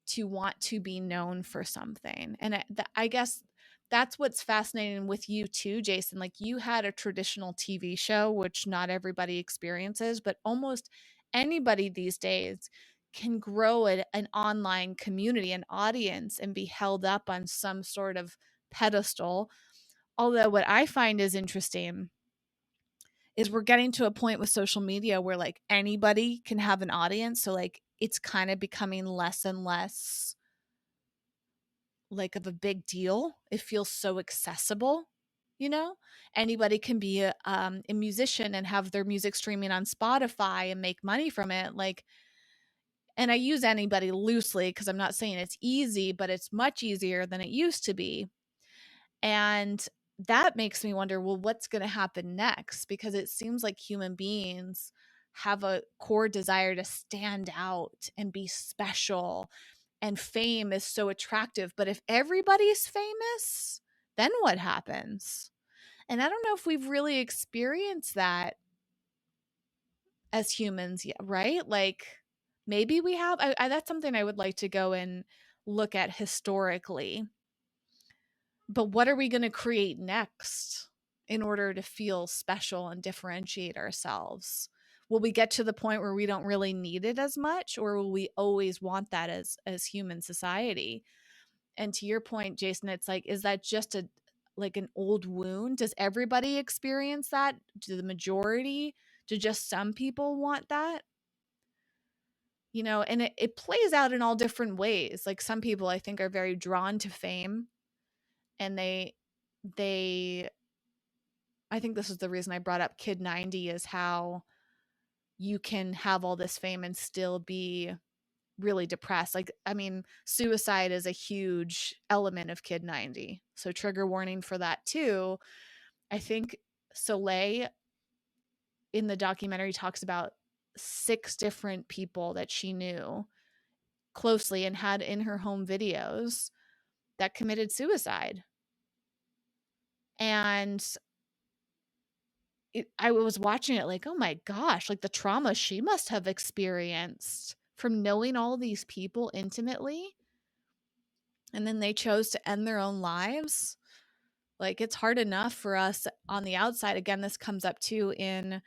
to want to be known for something. And I guess that's what's fascinating with you too, Jason. Like you had a traditional TV show, which not everybody experiences, but almost anybody these days can grow an online community, an audience, and be held up on some sort of pedestal. Although what I find is interesting is we're getting to a point with social media where like anybody can have an audience. So like it's kind of becoming less and less like of a big deal. It feels so accessible, you know? Anybody can be a musician and have their music streaming on Spotify and make money from it. Like, and I use anybody loosely because I'm not saying it's easy, but it's much easier than it used to be. And that makes me wonder, well, what's going to happen next? Because it seems like human beings have a core desire to stand out and be special, and fame is so attractive. But if everybody's famous, then what happens? And I don't know if we've really experienced that as humans yet, right? Like maybe we have. That's something I would like to go and look at historically. But what are we going to create next in order to feel special and differentiate ourselves? Will we get to the point where we don't really need it as much, or will we always want that as human society? And to your point, Jason, it's like, is that just a like an old wound? Does everybody experience that? Do the majority? Do just some people want that? You know, and it plays out in all different ways. Like some people I think are very drawn to fame, and they I think this is the reason I brought up Kid 90, is how you can have all this fame and still be really depressed. Like, I mean, suicide is a huge element of Kid 90. So trigger warning for that too. I think Soleil in the documentary talks about 6 different people that she knew closely and had in her home videos that committed suicide. And I was watching it like, oh my gosh, like the trauma she must have experienced from knowing all these people intimately. And then they chose to end their own lives. Like it's hard enough for us on the outside. Again, this comes up too in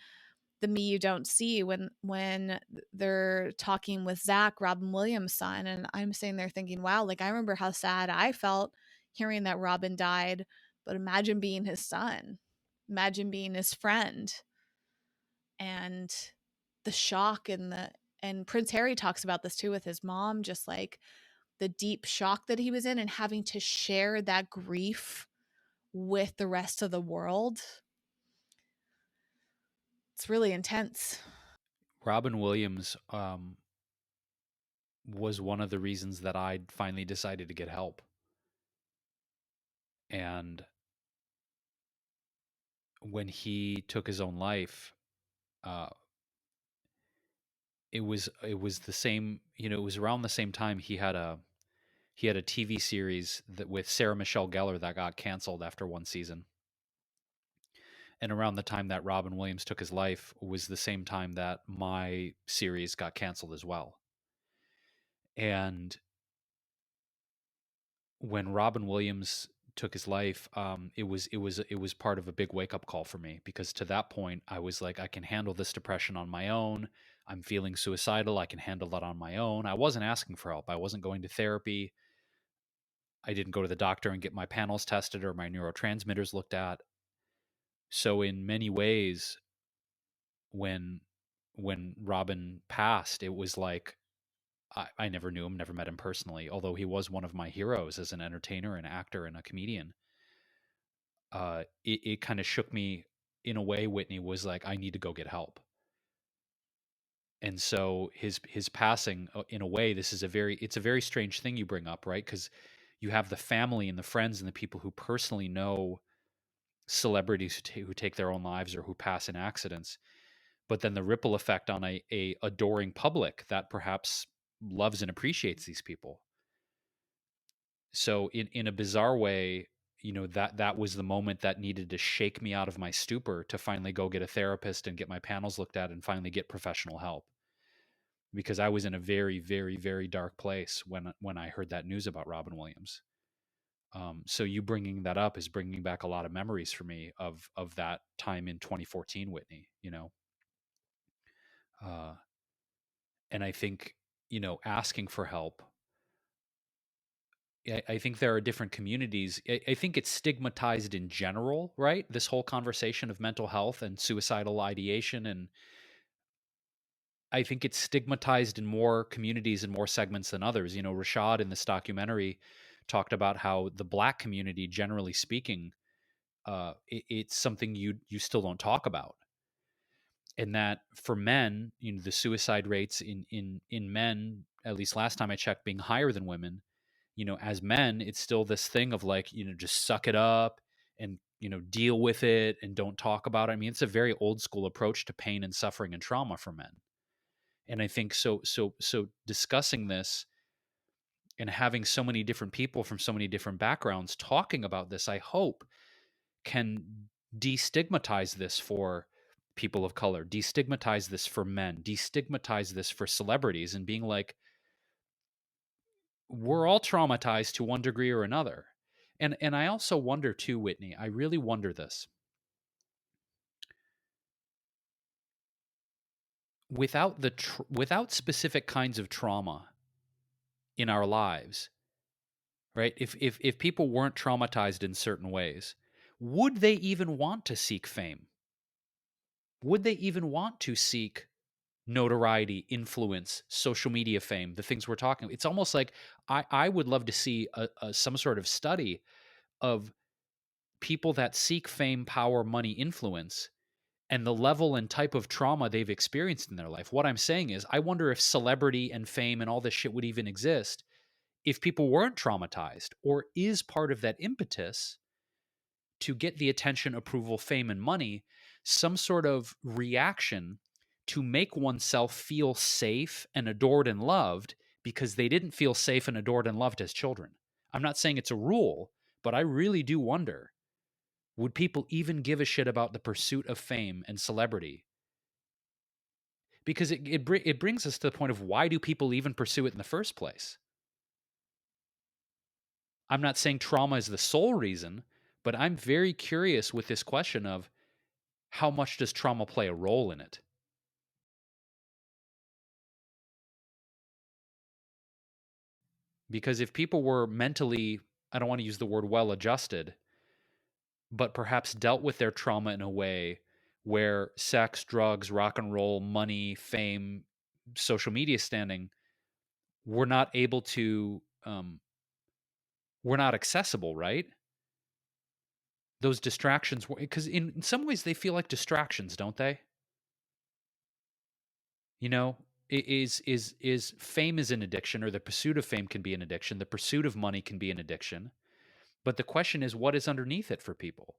the Me You Don't See when they're talking with Zach, Robin Williams' son. And I'm sitting there thinking, wow, like I remember how sad I felt hearing that Robin died. But imagine being his son. Imagine being his friend. And the shock and Prince Harry talks about this too with his mom, just like the deep shock that he was in and having to share that grief with the rest of the world. It's really intense. Robin Williams was one of the reasons that I finally decided to get help. And when he took his own life, uh, it was the same. You know, it was around the same time he had a TV series that with Sarah Michelle Gellar that got canceled after one season. And around the time that Robin Williams took his life was the same time that my series got canceled as well. And when Robin Williams took his life, it was part of a big wake up call for me, because to that point I was like, I can handle this depression on my own. I'm feeling suicidal. I can handle that on my own. I wasn't asking for help. I wasn't going to therapy. I didn't go to the doctor and get my panels tested or my neurotransmitters looked at. So in many ways, when Robin passed, it was like I never knew him, never met him personally, although he was one of my heroes as an entertainer, an actor, and a comedian. It kind of shook me in a way. Whitney was like, I need to go get help. And so his passing, in a way, it's a very strange thing you bring up, right? Because you have the family and the friends and the people who personally know celebrities who take their own lives or who pass in accidents, but then the ripple effect on a adoring public that perhaps loves and appreciates these people. So in a bizarre way, that was the moment that needed to shake me out of my stupor to finally go get a therapist and get my panels looked at and finally get professional help, because I was in a very, very, very dark place when I heard that news about Robin Williams. So you bringing that up is bringing back a lot of memories for me of that time in 2014, Whitney. Uh, and I think, asking for help. I think there are different communities. I think it's stigmatized in general, right? This whole conversation of mental health and suicidal ideation, and I think it's stigmatized in more communities and more segments than others. Rashad in this documentary talked about how the Black community, generally speaking, it's something you still don't talk about, and that for men, the suicide rates in men, at least last time I checked, being higher than women. As men, it's still this thing of like, just suck it up and, deal with it and don't talk about it. I mean, it's a very old school approach to pain and suffering and trauma for men. And I think so discussing this and having so many different people from so many different backgrounds talking about this, I hope can destigmatize this for people of color, destigmatize this for men, destigmatize this for celebrities, and being like, we're all traumatized to one degree or another. And I also wonder too, Whitney, I really wonder this. Without specific kinds of trauma in our lives, right? If people weren't traumatized in certain ways, would they even want to seek fame? Would they even want to seek notoriety, influence, social media fame, the things we're talking? It's almost like I would love to see some sort of study of people that seek fame, power, money, influence, and the level and type of trauma they've experienced in their life. What I'm saying is, I wonder if celebrity and fame and all this shit would even exist if people weren't traumatized, or is part of that impetus to get the attention, approval, fame, and money some sort of reaction to make oneself feel safe and adored and loved because they didn't feel safe and adored and loved as children. I'm not saying it's a rule, but I really do wonder, would people even give a shit about the pursuit of fame and celebrity? Because it brings us to the point of, why do people even pursue it in the first place? I'm not saying trauma is the sole reason, but I'm very curious with this question of, how much does trauma play a role in it? Because if people were mentally, I don't want to use the word well adjusted, but perhaps dealt with their trauma in a way where sex, drugs, rock and roll, money, fame, social media standing were not able to, were not accessible, right? Those distractions, because in some ways they feel like distractions, don't they? You know, is fame is an addiction, or the pursuit of fame can be an addiction. The pursuit of money can be an addiction. But the question is, what is underneath it for people?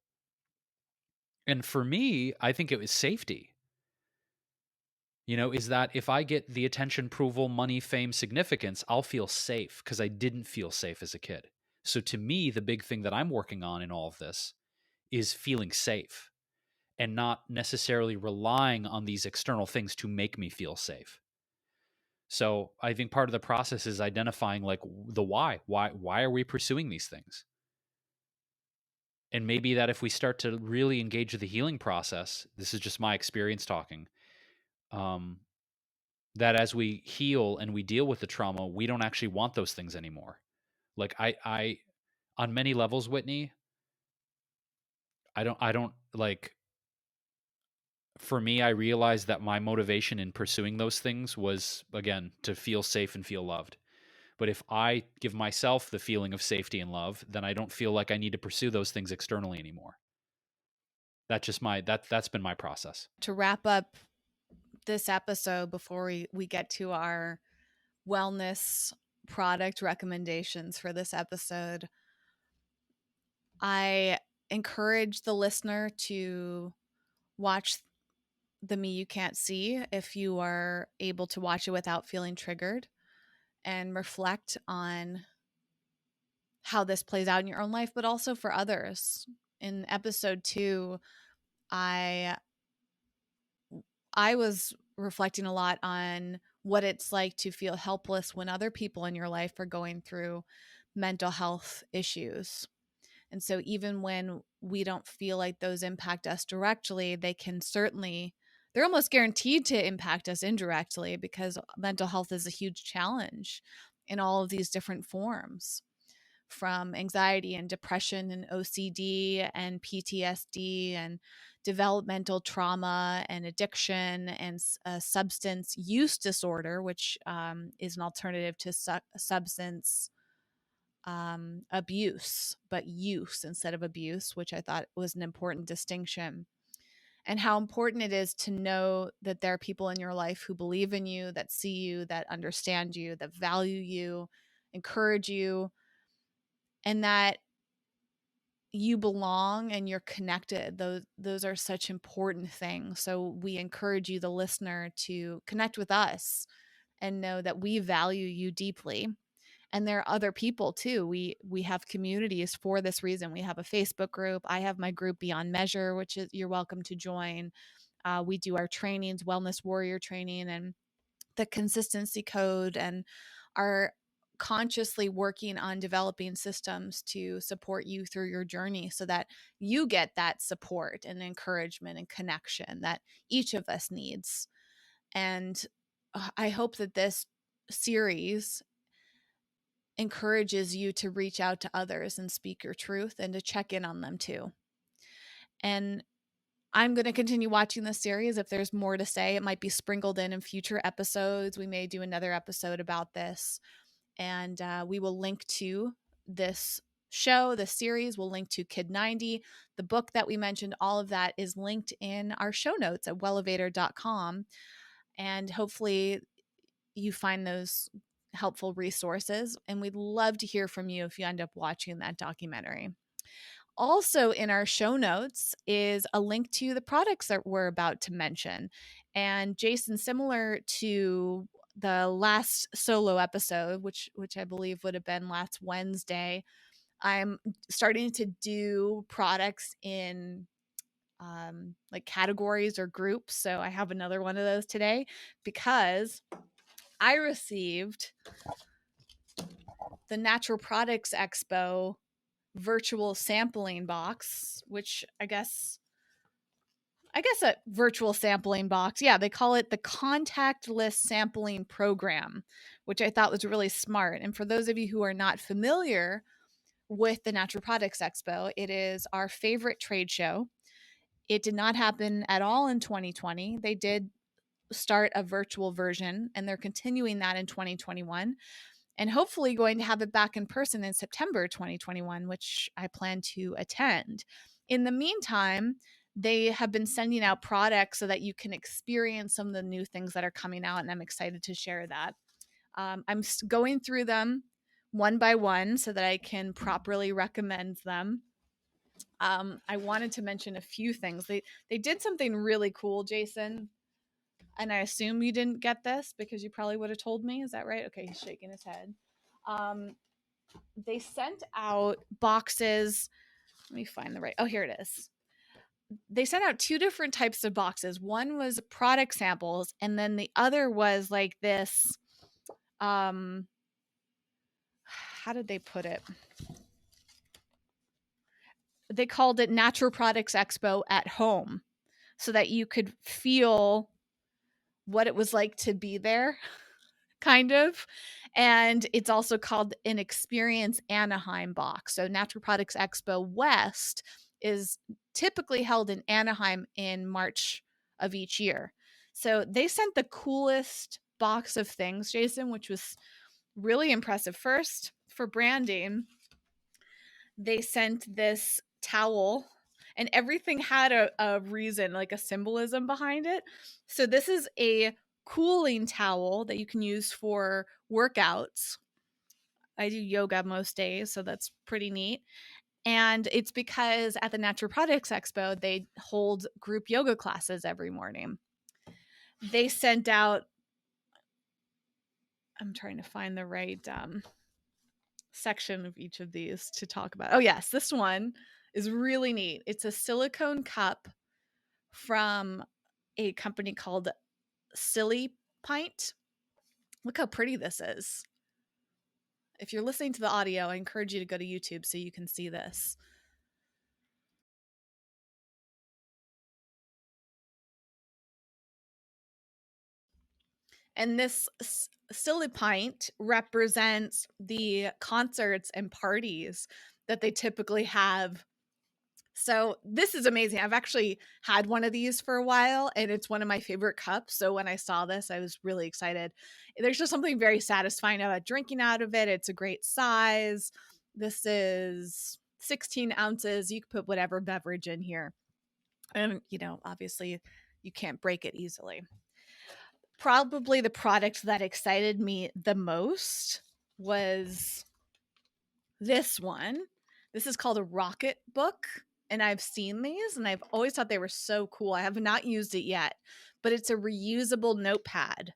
And for me, I think it was safety. Is that if I get the attention, approval, money, fame, significance, I'll feel safe, because I didn't feel safe as a kid. So to me, the big thing that I'm working on in all of this is feeling safe, and not necessarily relying on these external things to make me feel safe. So I think part of the process is identifying, like, the why. Why are we pursuing these things? And maybe that if we start to really engage the healing process, this is just my experience talking, um, that as we heal and we deal with the trauma, we don't actually want those things anymore. Like on many levels, Whitney, I don't like, for me, I realized that my motivation in pursuing those things was, again, to feel safe and feel loved. But if I give myself the feeling of safety and love, then I don't feel like I need to pursue those things externally anymore. That's just that's been my process. To wrap up this episode before we get to our wellness product recommendations for this episode, I encourage the listener to watch The Me You Can't See if you are able to watch it without feeling triggered, and reflect on how this plays out in your own life, but also for others. In episode 2, I was reflecting a lot on what it's like to feel helpless when other people in your life are going through mental health issues. And so even when we don't feel like those impact us directly, they're almost guaranteed to impact us indirectly, because mental health is a huge challenge in all of these different forms, from anxiety and depression and OCD and PTSD and developmental trauma and addiction and substance use disorder, which is an alternative to substance abuse, but use instead of abuse, which I thought was an important distinction. And how important it is to know that there are people in your life who believe in you, that see you, that understand you, that value you, encourage you, and that you belong and you're connected. Those are such important things. So we encourage you, the listener, to connect with us and know that we value you deeply. And there are other people too. We have communities for this reason. We have a Facebook group. I have my group Beyond Measure, which is, you're welcome to join. We do our trainings, Wellness Warrior training and the Consistency Code, and are consciously working on developing systems to support you through your journey so that you get that support and encouragement and connection that each of us needs. And I hope that this series encourages you to reach out to others and speak your truth and to check in on them too. And I'm going to continue watching this series. If there's more to say, it might be sprinkled in future episodes. We may do another episode about this. And we will link to this show, the series. We'll link to Kid 90, the book that we mentioned. All of that is linked in our show notes at wellevator.com. And hopefully you find those helpful resources. And we'd love to hear from you if you end up watching that documentary. Also in our show notes is a link to the products that we're about to mention. And Jason, similar to the last solo episode, which I believe would have been last Wednesday, I'm starting to do products in like categories or groups. So I have another one of those today because I received the Natural Products Expo virtual sampling box, which I guess a virtual sampling box. Yeah, they call it the contactless sampling program, which I thought was really smart. And for those of you who are not familiar with the Natural Products Expo, it is our favorite trade show. It did not happen at all in 2020. They did start a virtual version and they're continuing that in 2021, and hopefully going to have it back in person in September 2021, which I plan to attend. In the meantime, they have been sending out products so that you can experience some of the new things that are coming out, and I'm excited to share that. I'm going through them one by one so that I can properly recommend them. I wanted to mention a few things. They did something really cool, Jason, and I assume you didn't get this because you probably would have told me. Is that right? Okay, he's shaking his head. They sent out boxes. Let me find the right. Oh, here it is. They sent out two different types of boxes. One was product samples, and then the other was like this. How did they put it? they called it Natural Products Expo at home so that you could feel what it was like to be there, kind of. And it's also called an Experience Anaheim box. So Natural Products Expo West is typically held in Anaheim in March of each year. So they sent the coolest box of things, Jason, which was really impressive. First, for branding, they sent this towel, and everything had a reason, like a symbolism behind it. So this is a cooling towel that you can use for workouts. I do yoga most days, so that's pretty neat. And it's because at the Natural Products Expo, they hold group yoga classes every morning. They sent out, I'm trying to find the right section of each of these to talk about. Oh, yes, this one is really neat. It's a silicone cup from a company called Silly Pint. Look how pretty this is. If you're listening to the audio, I encourage you to go to YouTube so you can see this. And this Silly Pint represents the concerts and parties that they typically have. So this is amazing. I've actually had one of these for a while, and it's one of my favorite cups. So when I saw this, I was really excited. There's just something very satisfying about drinking out of it. It's a great size. This is 16 ounces. You can put whatever beverage in here. And, obviously you can't break it easily. Probably the product that excited me the most was this one. This is called a Rocket Book, and I've seen these and I've always thought they were so cool. I have not used it yet, but it's a reusable notepad.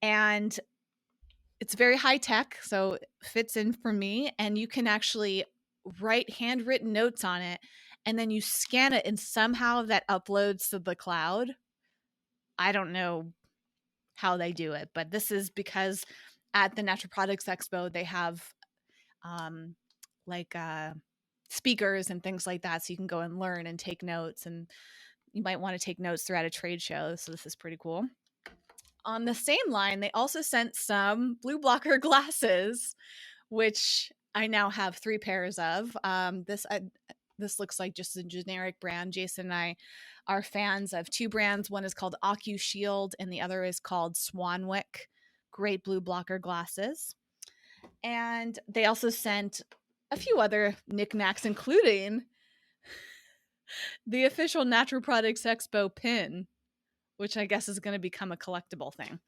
And it's very high tech, so it fits in for me, and you can actually write handwritten notes on it, and then you scan it and somehow that uploads to the cloud. I don't know how they do it, but this is because at the Natural Products Expo they have like speakers and things like that, so you can go and learn and take notes, and you might want to take notes throughout a trade show, so this is pretty cool. On the same line, they also sent some blue blocker glasses, which I now have 3 pairs of. This looks like just a generic brand. Jason and I are fans of 2 brands. One is called OcuShield and the other is called Swanwick. Great blue blocker glasses. And they also sent a few other knickknacks, including the official Natural Products Expo pin, which I guess is going to become a collectible thing.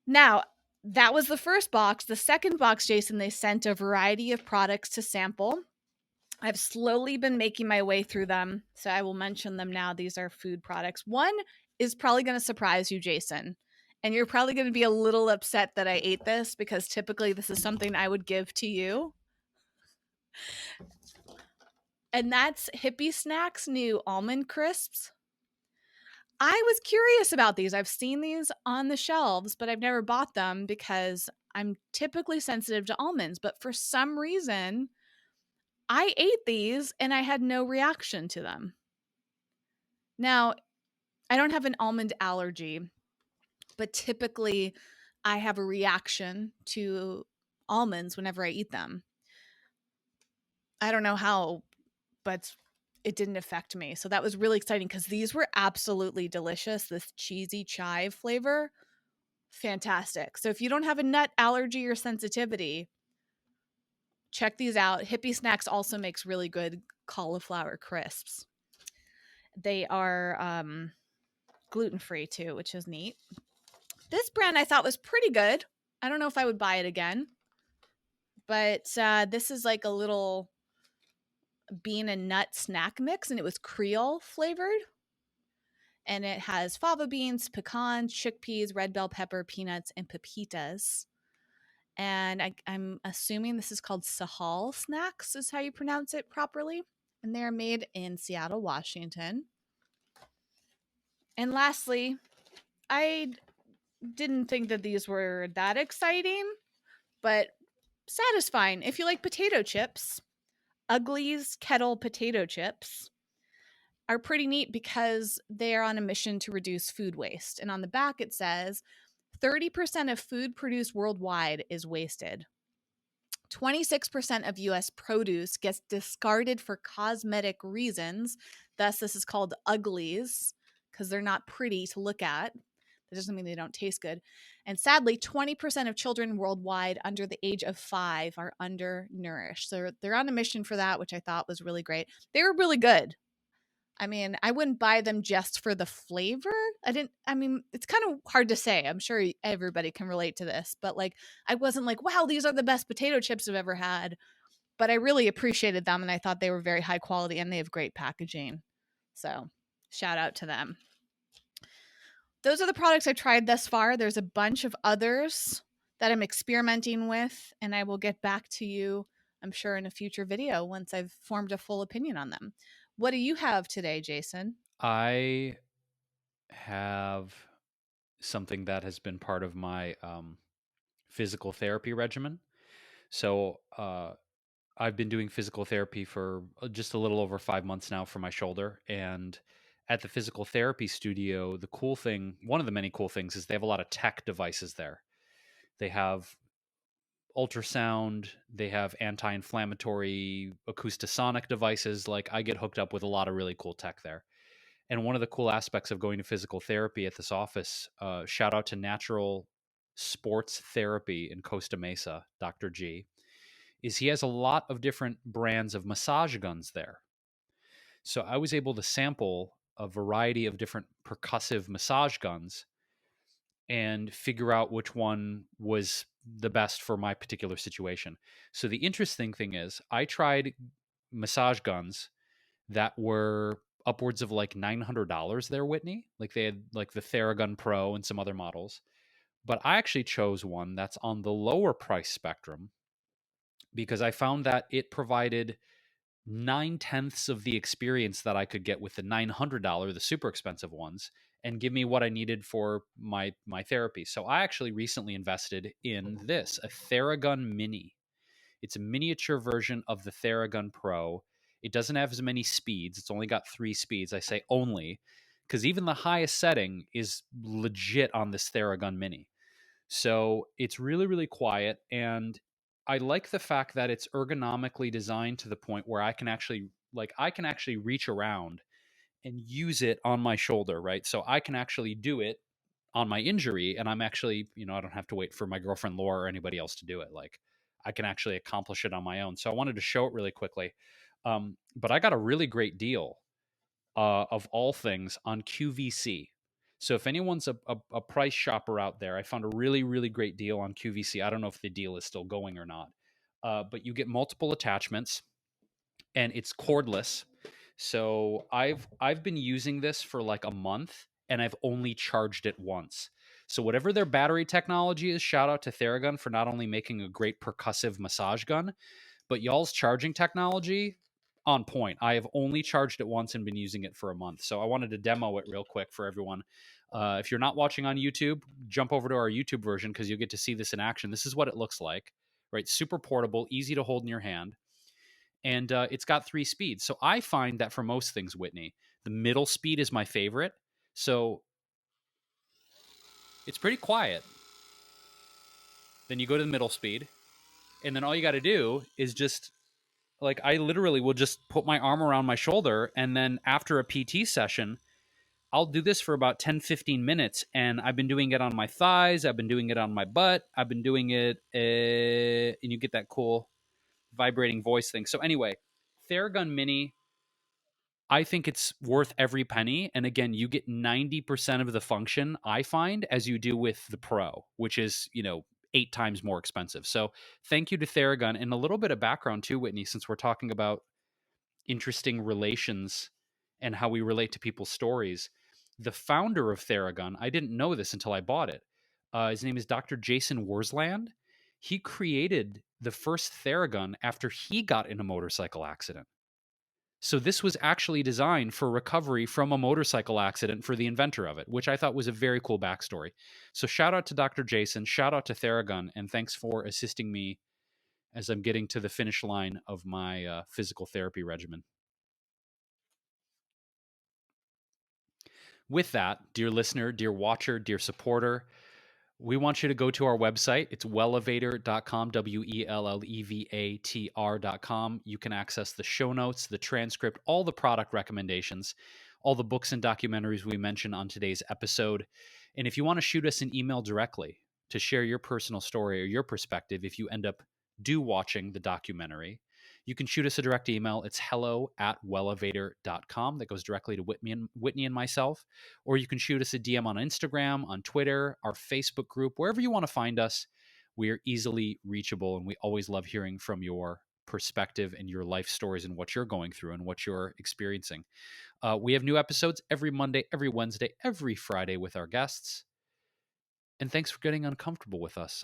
Now, that was the first box. The second box, Jason, they sent a variety of products to sample. I've slowly been making my way through them, so I will mention them now. These are food products. One is probably going to surprise you, Jason, and you're probably going to be a little upset that I ate this because typically this is something I would give to you. And that's Hippie Snacks' new almond crisps. I was curious about these. I've seen these on the shelves, but I've never bought them because I'm typically sensitive to almonds. But for some reason, I ate these and I had no reaction to them. Now, I don't have an almond allergy, but typically I have a reaction to almonds whenever I eat them. I don't know how, but it didn't affect me. So that was really exciting because these were absolutely delicious. This cheesy chive flavor, fantastic. So if you don't have a nut allergy or sensitivity, check these out. Hippie Snacks also makes really good cauliflower crisps. They are gluten-free too, which is neat. This brand I thought was pretty good. I don't know if I would buy it again, but this is like a little bean and nut snack mix, and it was Creole flavored. And it has fava beans, pecans, chickpeas, red bell pepper, peanuts, and pepitas. And I'm assuming this is called Sahal Snacks, is how you pronounce it properly. And they're made in Seattle, Washington. And lastly, I didn't think that these were that exciting, but satisfying. If you like potato chips, Ugly's kettle potato chips are pretty neat because they're on a mission to reduce food waste. And on the back, it says 30% of food produced worldwide is wasted. 26% of US produce gets discarded for cosmetic reasons. Thus, this is called uglies because they're not pretty to look at. That doesn't mean they don't taste good. And sadly, 20% of children worldwide under the age of 5 are undernourished. So they're on a mission for that, which I thought was really great. They were really good. I mean, I wouldn't buy them just for the flavor. I mean, it's kind of hard to say. I'm sure everybody can relate to this, but like, I wasn't like, wow, these are the best potato chips I've ever had. But I really appreciated them and I thought they were very high quality and they have great packaging. So, shout out to them. Those are the products I tried thus far. There's a bunch of others that I'm experimenting with, and I will get back to you, I'm sure, in a future video once I've formed a full opinion on them. What do you have today, Jason? I have something that has been part of my physical therapy regimen. So I've been doing physical therapy for just a little over 5 months now for my shoulder. And at the physical therapy studio, the cool thing, one of the many cool things, is they have a lot of tech devices there. They have ultrasound, they have anti-inflammatory acoustasonic devices. Like, I get hooked up with a lot of really cool tech there. And one of the cool aspects of going to physical therapy at this office, shout out to Natural Sports Therapy in Costa Mesa, Dr. G, is he has a lot of different brands of massage guns there. So I was able to sample a variety of different percussive massage guns and figure out which one was the best for my particular situation. So the interesting thing is, I tried massage guns that were upwards of like $900 there, Whitney. Like, they had like the Theragun Pro and some other models. But I actually chose one that's on the lower price spectrum because I found that it provided 9/10 of the experience that I could get with the $900, the super expensive ones, and give me what I needed for my therapy. So I actually recently invested in this, a Theragun Mini. It's a miniature version of the Theragun Pro. It doesn't have as many speeds. It's only got 3 speeds. I say only because even the highest setting is legit on this Theragun Mini. So it's really, really quiet. And I like the fact that it's ergonomically designed to the point where I can actually reach around and use it on my shoulder, right? So I can actually do it on my injury, and I'm actually, I don't have to wait for my girlfriend Laura or anybody else to do it. Like, I can actually accomplish it on my own. So I wanted to show it really quickly. But I got a really great deal, of all things, on QVC. So if anyone's a price shopper out there, I found a really, really great deal on QVC. I don't know if the deal is still going or not, but you get multiple attachments, and it's cordless. So I've been using this for like a month, and I've only charged it once. So whatever their battery technology is, shout out to Theragun for not only making a great percussive massage gun, but y'all's charging technology, on point. I have only charged it once and been using it for a month. So I wanted to demo it real quick for everyone. If you're not watching on YouTube, jump over to our YouTube version because you'll get to see this in action. This is what it looks like, right? Super portable, easy to hold in your hand. And it's got 3 speeds. So I find that for most things, Whitney, the middle speed is my favorite. So it's pretty quiet. Then you go to the middle speed. And then all you got to do is just, like, I literally will just put my arm around my shoulder, and then after a PT session, I'll do this for about 10, 15 minutes. And I've been doing it on my thighs. I've been doing it on my butt. I've been doing it, and you get that cool vibrating voice thing. So anyway, Theragun Mini, I think it's worth every penny. And again, you get 90% of the function, I find, as you do with the Pro, which is, 8 times more expensive. So thank you to Theragun. And a little bit of background too, Whitney, since we're talking about interesting relations and how we relate to people's stories. The founder of Theragun, I didn't know this until I bought it. His name is Dr. Jason Worsland. He created the first Theragun after he got in a motorcycle accident. So this was actually designed for recovery from a motorcycle accident for the inventor of it, which I thought was a very cool backstory. So shout out to Dr. Jason, shout out to Theragun, and thanks for assisting me as I'm getting to the finish line of my physical therapy regimen. With that, dear listener, dear watcher, dear supporter, we want you to go to our website. It's wellevator.com, WELLEVATR.com. You can access the show notes, the transcript, all the product recommendations, all the books and documentaries we mentioned on today's episode. And if you want to shoot us an email directly to share your personal story or your perspective, if you end up watching the documentary, you can shoot us a direct email. It's hello@wellevator.com. That goes directly to Whitney and myself. Or you can shoot us a DM on Instagram, on Twitter, our Facebook group, wherever you want to find us. We are easily reachable, and we always love hearing from your perspective and your life stories and what you're going through and what you're experiencing. We have new episodes every Monday, every Wednesday, every Friday with our guests. And thanks for getting uncomfortable with us.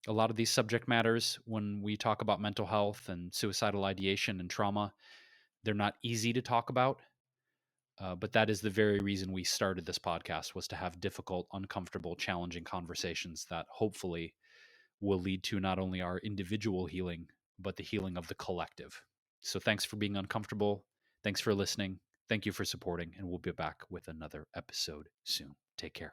A lot of these subject matters, when we talk about mental health and suicidal ideation and trauma, they're not easy to talk about. But that is the very reason we started this podcast, was to have difficult, uncomfortable, challenging conversations that hopefully will lead to not only our individual healing, but the healing of the collective. So thanks for being uncomfortable. Thanks for listening. Thank you for supporting. And we'll be back with another episode soon. Take care.